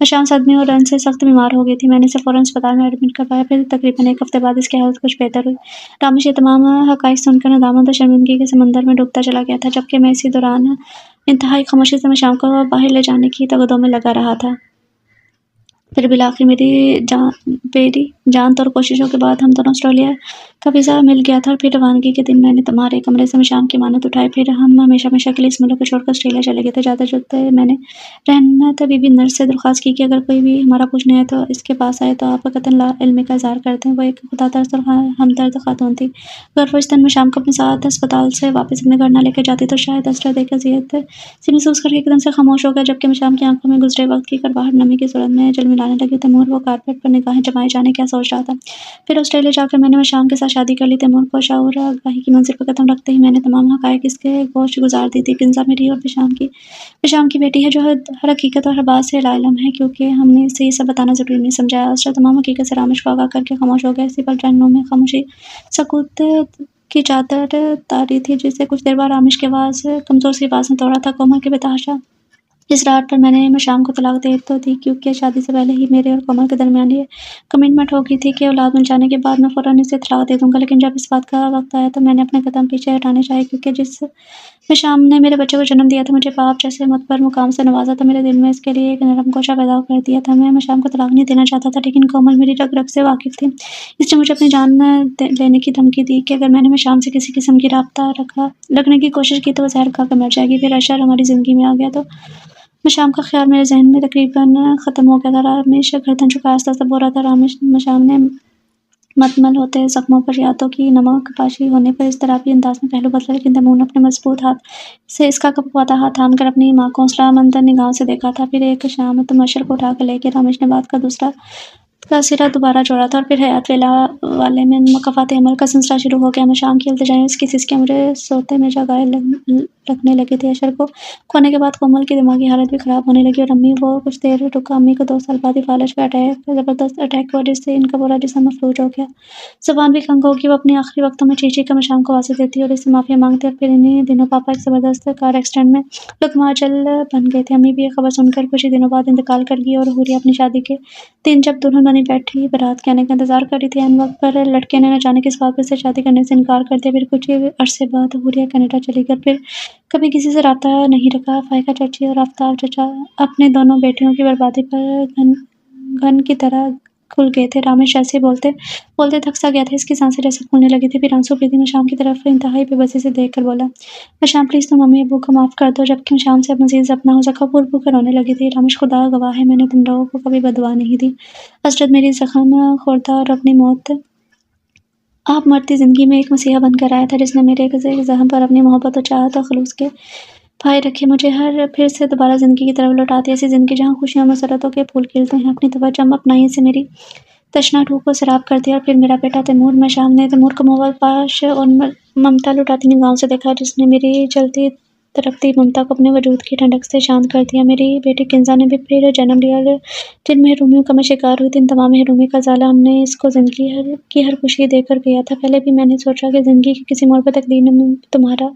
मशाम सदमे और रंज से सख्त बीमार हो गई थी। मैंने इसे फ़ौरन अस्पताल में एडमिट करवाया। फिर तकरीबन 1 हफ्ते बाद इसकी हालत कुछ बेहतर हुई। रामेश ये तमाम हक़ाइक़ सुनकर नदामत और शर्मिंदगी के समंदर में डूबता चला गया था, जबकि मैं इसी दौरान इंतहाई खामोशी से मशाम को बाहर ले जाने की तगदों में लगा रहा था। फिर बिलाखिर मेरी जान और कोशिशों के बाद हम दोनों ऑस्ट्रेलिया का वीज़ा मिल गया था और फिर रवानगी के दिन मैंने तुम्हारे कमरे से शाम की मानत उठाई। फिर हम हमेशा हमेशा के लिए इस मुल्क को छोड़कर ऑस्ट्रेलिया चले गए थे। ज़्यादा जुड़ते मैंने रहमत बीबी नर्स से दरख्वास्त की कि अगर कोई भी हमारा पूछने आए तो इसके पास आए तो आप कतन ला इल्मी का इज़हार करते हैं। वो एक खुदातरस और हमदर्द खातून थी। अगर वो इस दिन में शाम को अपने साथ अस्पताल से वापस अपने घर ना लेकर जाती तो शायद असरा देकर अजियत से महसूस करके एकदम से खामोश हो गया। जबकि मैं शाम की आंखों में गुजरे वक्त की करवाहट नमी की सूरत में झिलमिलाने लगी। तैमूर वो कारपेट पर निगाहें जमाए जाने क्या सोच रहा था। फिर ऑस्ट्रेलिया जाकर मैंने शाम के साथ शादी कर ली। तैमूर को शऊर आगाही की मंजिल पर कदम रखते ही मैंने तमाम हकायक इसके गोश गुजार दी थी। किंजा मेरी और बिशाम की बेटी है जो हर हकीकत और हर बात से लाइलम है, क्योंकि हमने इसे ये सब बताना ज़रूरी नहीं समझा। असरा तमाम हकीकत से रामिश को आगाह करके खामोश हो गया। इसी पल रहनुमा में खामोशी सकूत की चादर तारी थी, जिसे कुछ देर बाद रामिश की आवाज़ कमज़ोर सी आवाज़ ने तोड़ा था। कोमल के बेतहाशा इस रात पर मैंने शाम को तलाक दे तो दी, क्योंकि शादी से पहले ही मेरे और कोमल के दरमियान ये कमिटमेंट हो गई थी कि औलाद मिल जाने के बाद मैं फ़ौरन इसे तलाक दे दूंगा। लेकिन जब इस बात का वक्त आया तो मैंने अपने कदम पीछे हटाने चाहे, क्योंकि जिस में शाम ने मेरे बच्चे को जन्म दिया था, मुझे बाप जैसे मुतबर मुकाम से नवाजा था, मेरे दिल में इसके लिए एक नरम गोशा पैदा कर दिया था। मैं शाम को तलाक नहीं देना चाहता था, लेकिन कोमल मेरी रग रग से वाकिफ़ थी। इसने मुझे अपनी जान लेने की धमकी दी कि अगर मैंने शाम से किसी किस्म की राब्ता रखने की कोशिश की तो वो जहर खाकर मर जाएगी। फिर अशर हमारी ज़िंदगी में आ गया तो शाम का ख्याल मेरे ज़हन में तकरीबन ख़त्म हो गया था। रामिश गर्दन झुकाए आहिस्ता-आहिस्ता बोल रहा था। शाम ने मतमल होते ज़ख्मों पर यादों की नमकपाशी होने पर इज़्तिराबी अंदाज़ में पहलू बदला, लेकिन तैमूर ने अपने मज़बूत हाथ से इसका कँपता हाथ थाम कर अपनी माँ को हौसलामंद निगाहों से देखा था। फिर एक शाम तमशर को उठाकर लेके रामिश ने बात का दूसरा का सिरा दोबारा जोड़ा था और फिर हयात वेला वाले में मकफ़ाते अमल का सिलसिला शुरू हो गया। मैं शाम की इल्तिजाएं इसकी सिसकियाँ मुझे सोते में जगाए लगने लगी थी। अशर को खोने के बाद कोमल की दिमागी हालत भी ख़राब होने लगी और अम्मी वो कुछ देर रुका। अम्मी को 2 साल बाद ही फालज का ज़बरदस्त अटैक हुआ, जिससे इनका पूरा जिस्म मफलूज हो गया। ज़ुबान भी खंग होगी। वो अपने आखिरी वक्तों में चीख-चीख कर मैं शाम को आवाज़ें देती और इससे माफ़िया मांगती। और फिर इन्हीं दिनों पापा एक ज़बरदस्त कार एक्सीडेंट में लकवाजल बन गए थे। अम्मी भी ये खबर सुनकर कुछ ही दिनों बाद इंतकाल कर गई और हुरिया अपनी शादी के दिन जब दुल्हन बनी बैठी बारात के आने का इंतज़ार कर रही थी, ऐन वक्त पर लड़के ने न जाने किस बात पर से शादी करने से इनकार कर दिया। फिर कुछ ही अरसे बाद हुरिया कनाडा चली गई और फिर कभी किसी से राब्ता नहीं रखा। फ़ाहिका चाची और आफ़ताब चाचा अपने दोनों बेटियों की बर्बादी पर घन की तरह खुल गए थे। रामिश ऐसे बोलते बोलते थक सा गया था, इसकी सांसें जैसे फूलने लगी थी। फिर आंसू भीगी में शाम की तरफ इंतहाई बेबसी से देख कर बोला, शाम प्लीज़ तुम मम्मी अबू को माफ़ कर दो। जबकि शाम से अब मज़ीद ज़ब्त ना हो सका, फूल-फूल कर रोने लगी थी। रामिश खुदा गवाह है, मैंने तुम लोगों को कभी बददुआ नहीं दी। हसरत मेरी ज़ख्म खोलता और अपनी मौत आप मरती ज़िंदगी में एक मसीहा बनकर आया था, जिसने मेरे ज़हम पर अपनी मोहब्बत और चाहत और ख़ुलूस के फाहे रखे, मुझे फिर से दोबारा ज़िंदगी की तरफ लौटा दिया। ऐसी ज़िंदगी जहाँ खुशियाँ और मसरतों के फूल खिलते हैं। अपनी तवज्जो अपनाई से मेरी तशना रूह को सैराब कर दिया। और फिर मेरा बेटा तैमूर, मैं शाम ने तैमूर को मोहब्बत और ममता लुटाती निगाहों से देखा, जिसने मेरी जलती तड़पती ममता को अपने वजूद की ठंडक से शांत कर दिया। मेरी बेटी किंजा ने भी फिर जन्म लिया और जिन महरूमियों का मैं शिकार हुई थी, इन तमाम महरूमी का ज़ाला हमने इसको ज़िंदगी की हर खुशी देकर गया था। पहले भी मैंने सोचा कि ज़िंदगी की किसी मोड़ पर तकदीर ने तुम्हारा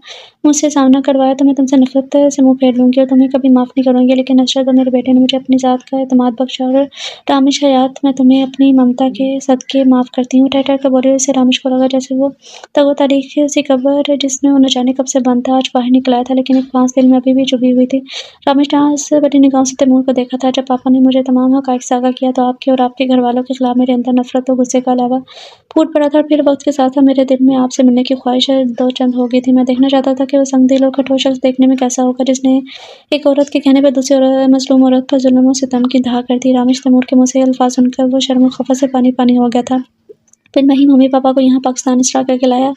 मुझसे सामना करवाया तो मैं तुमसे नफ़रत से मुँह फेर लूँगी और तुम्हें कभी माफ़ नहीं करूँगी। लेकिन अशरत और मेरे बेटे ने मुझे अपनी ज़ात का एतमाद बख्शा और रामिश हयात, मैं तुम्हें अपनी ममता के सदके माफ़ करती हूँ। ठहर कर बोले। इससे रामिश को लगा जैसे वो तगो तारीख सी कब्र जिसमें वो न जाने कब से बंद था, आज बाहर निकला था, लेकिन एक बाँस दिल में अभी भी चुभी हुई थी। रामिश ने आस भरी निगाहों से तैमूर को देखा था। जब पापा ने मुझे तमाम हक़ाइक़ से आगाह किया तो आपके और आपके घरवालों के खिलाफ मेरे अंदर नफ़रत और गुस्से का अलावा फूट पड़ा था। और फिर वक्त के साथ साथ मेरे दिल में आपसे मिलने की ख्वाहिश दो चंद हो गई थी। मैं देखना चाहता था कि वो संगदिल और कठोर शख्स देखने में कैसा होगा, जिसने एक औरत के कहने पर दूसरी मज़लूम औरत पर जुल्म और सितम की धा कर दी। रामिश तैमूर के मुँह से अल्फाज़ सुनकर वो शर्म और खफ़त से पानी-पानी हो गया था। फिर मैं ही मम्मी पापा को यहाँ पाकिस्तान इसरा करके लाया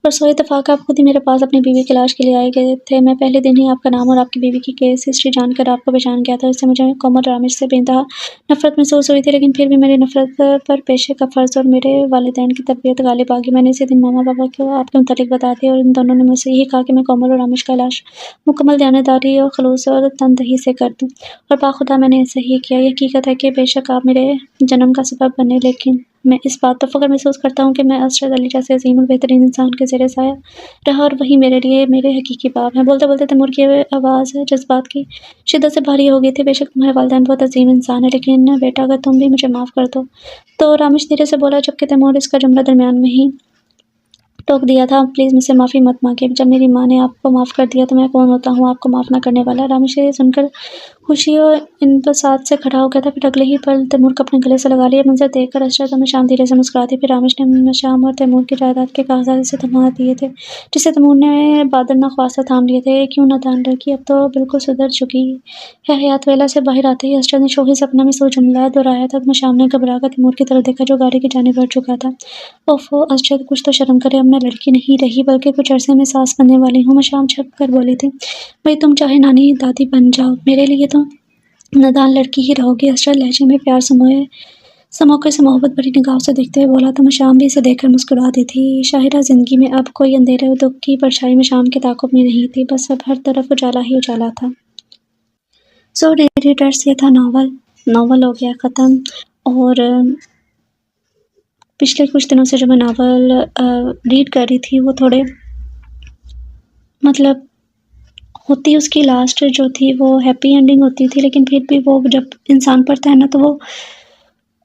और सो इत्तेफ़ाक़ आप खुद ही मेरे पास अपनी बीवी की लाश के लिए आए गए थे। मैं पहले दिन ही आपका नाम और आपकी बीवी की केस हिस्ट्री जानकर आपको पहचान गया था। इससे मुझे कोमल रामिश से बेइंतहा नफ़रत महसूस हुई थी, लेकिन फिर भी मेरी नफ़रत पर पेशे का फ़र्ज़ और मेरे वालिदैन की तरबियत गालिब आ गई। मैंने इसी दिन मामा पापा को आपके मुतालिक बता दिया और इन दोनों ने मुझसे यही कहा कि मैं कोमल और रामिश का इलाज मुकम्मल दयानतदारी और ख़ुलूस और तनदही से कर दूँ, और बाख़ुदा मैंने ऐसा ही किया। ये हकीकत है कि बेशक आप मेरे जन्म का सबब बने, लेकिन मैं इस बात पर फ़ख्र महसूस करता हूँ कि मैं अशरत अली जैसे अज़ीम और बेहतरीन इंसान के ज़ेरे साया रहा और वही मेरे लिए मेरे हकीकी बाप हैं। बोलते-बोलते तैमूर की आवाज़ जज़्बात की शिद्दत से भारी हो गई थी। बेशक तुम्हारे वालिदैन बहुत अज़ीम इंसान है, लेकिन बेटा अगर तुम भी मुझे माफ़ कर दो तो रामिश धीरे से बोला, जबकि तैमूर इसका जुमला दरमियान में ही टोक दिया था, प्लीज़ मुझसे माफ़ी मत मांगे। जब मेरी माँ ने आपको माफ़ कर दिया तो मैं कौन होता हूँ आपको माफ़ ना करने वाला। रामेश ये सुनकर खुशी और इन पर साथ से खड़ा हो गया था। फिर अगले ही पल तैमूर को अपने गले से लगा लिया। मंजर देखकर अशरत और मशाम धीरे से मुस्कुराती। फिर रामेश ने मशाम और तैमूर की जायदाद के कागजात से थमा दिए थे, जिसे तैमूर ने बादल नख्वास्ता थाम लिए थे। क्यों नादान लड़की, अब तो बिल्कुल सुधर चुकी है। हयात वेला से बाहर आते ही अशरत ने शोखी से अपना में सो जुमला दोहराया था। मशाम ने घबरा कर तैमूर की तरफ देखा जो गाड़ी की जानिब बढ़ चुका था। ओफो अशरत, कुछ तो शर्म करे, अब मैं लड़की नहीं रही बल्कि कुछ अरसे में सास बनने वाली हूँ। मशाम छप कर बोली थी। भाई तुम चाहे नानी दादी बन जाओ, मेरे लिए तो नादान लड़की ही रहोगी। अशरत लहजे में प्यार समोके से मोहब्बत भरी निगाहों से देखते हुए बोला तो मशाम भी इसे देखकर मुस्कुरा दी थी। शाहिरा जिंदगी में अब कोई अंधेरे और दुख की परछाई मशाम के ताक़ुब में नहीं थी, बस अब हर तरफ उजाला ही उजाला था। सो एडिटर्स, ये था नॉवल हो गया ख़त्म। और पिछले कुछ दिनों से जो मैं नावल रीड कर रही थी वो थोड़े मतलब होती उसकी लास्ट जो थी वो हैप्पी एंडिंग होती थी, लेकिन फिर भी वो जब इंसान पढ़ता है ना तो वो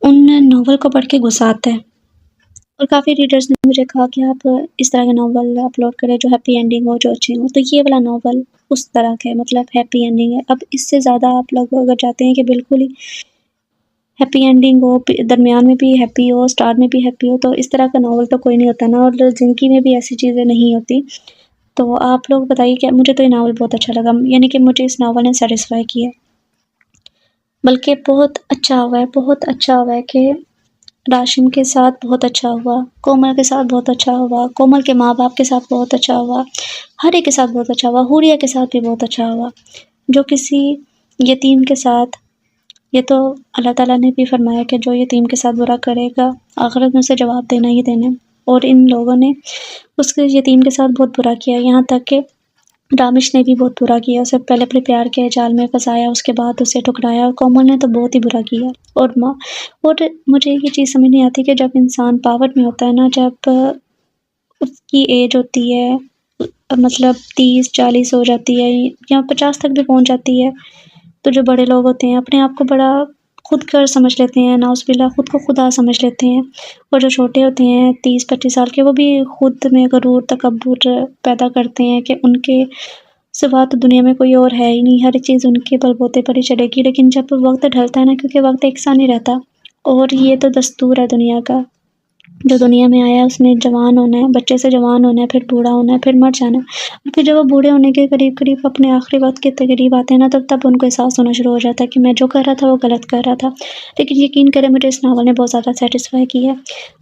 उन नॉवल को पढ़ के गुस्सा आता है। और काफ़ी रीडर्स ने मुझे कहा कि आप इस तरह के नॉवल अपलोड करें जो हैप्पी एंडिंग हो, जो अच्छे हों। तो ये वाला नॉवल उस तरह का है, मतलब हैप्पी एंडिंग है। अब इससे ज़्यादा आप लोग अगर चाहते हैं कि बिल्कुल ही हैप्पी एंडिंग हो, दरमियान में भी हैप्पी हो, स्टार्ट में भी हैप्पी हो, तो इस तरह का नॉवल तो कोई नहीं होता ना, और ज़िंदगी में भी ऐसी चीज़ें नहीं होती। तो आप लोग बताइए क्या। मुझे तो ये नावल बहुत अच्छा लगा, यानी कि मुझे इस नावल ने सैटिस्फाई किया, बल्कि बहुत अच्छा हुआ है कि राशिम के साथ बहुत अच्छा हुआ, कोमल के साथ बहुत अच्छा हुआ, कोमल के माँ बाप के साथ बहुत अच्छा हुआ, हरे के साथ बहुत अच्छा हुआ, हुरिया के साथ भी बहुत अच्छा हुआ। जो किसी यतीम के साथ, ये तो अल्लाह ताला ने भी फरमाया कि जो यतीम के साथ बुरा करेगा आखिरत में उसे जवाब देना ही देना है। और इन लोगों ने उसके यतीम के साथ बहुत बुरा किया, यहाँ तक कि रामिश ने भी बहुत बुरा किया। उसे पहले अपने प्यार के जाल में फंसाया, उसके बाद उसे ठुकराया, और कोमल ने तो बहुत ही बुरा किया। और मुझे ये चीज़ समझ नहीं आती कि जब इंसान पावर में होता है ना, जब उसकी एज होती है मतलब 30-40 हो जाती है या 50 तक भी पहुंच जाती है, तो जो बड़े लोग होते हैं अपने आप को बड़ा खुद कर समझ लेते हैं, नाउज़ुबिल्लाह खुद को खुदा समझ लेते हैं। और जो छोटे होते हैं 30-25 साल के, वो भी खुद में गरूर तकब्बुर पैदा करते हैं कि उनके सिवा तो दुनिया में कोई और है ही नहीं, हर चीज़ उनके बलबूते पर ही चलेगी। लेकिन जब वक्त ढलता है ना, क्योंकि वक्त एक सा नहीं रहता, और ये तो दस्तूर है दुनिया का, जो दुनिया में आया है उसने जवान होना है, बच्चे से जवान होना है, फिर बूढ़ा होना है, फिर मर जाना है। और फिर जब वो बूढ़े होने के करीब अपने आखिरी वक्त के करीब आते हैं ना, तब उनको एहसास होना शुरू हो जाता है कि मैं जो कर रहा था वो गलत कर रहा था। लेकिन यकीन करें, मुझे इस नावल ने बहुत ज़्यादा सेटिस्फाई किया।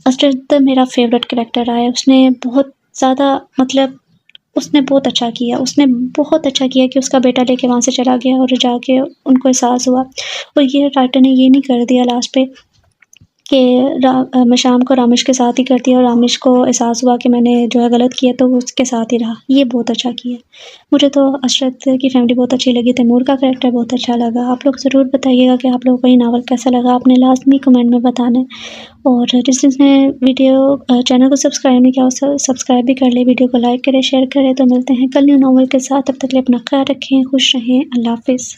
अशरत मेरा फेवरेट कैरेक्टर रहा है। उसने बहुत ज़्यादा मतलब उसने बहुत अच्छा किया। उसने बहुत अच्छा किया कि उसका बेटा लेके वहाँ से चला गया और जाके उनको एहसास हुआ। और ये राइटर ने ये नहीं कर दिया लास्ट पे कि मशाम को रामिश के साथ ही कर दिया और रामिश को एहसास हुआ कि मैंने जो है गलत किया, तो वो उसके साथ ही रहा। ये बहुत अच्छा किया। मुझे तो अशरत की फैमिली बहुत अच्छी लगी, तैमूर का कैरेक्टर बहुत अच्छा लगा। आप लोग ज़रूर बताइएगा कि आप लोगों को ये नावल कैसा लगा, आपने लाज़मी कमेंट में बताना है। और जिसने चैनल को सब्सक्राइब नहीं किया वो सब्सक्राइब भी कर ले, वीडियो को लाइक करें, शेयर करें। तो मिलते हैं कल न्यू नावल के साथ, तब तक के लिए अपना ख्याल रखें, खुश रहें, अल्लाह हाफ़िज़।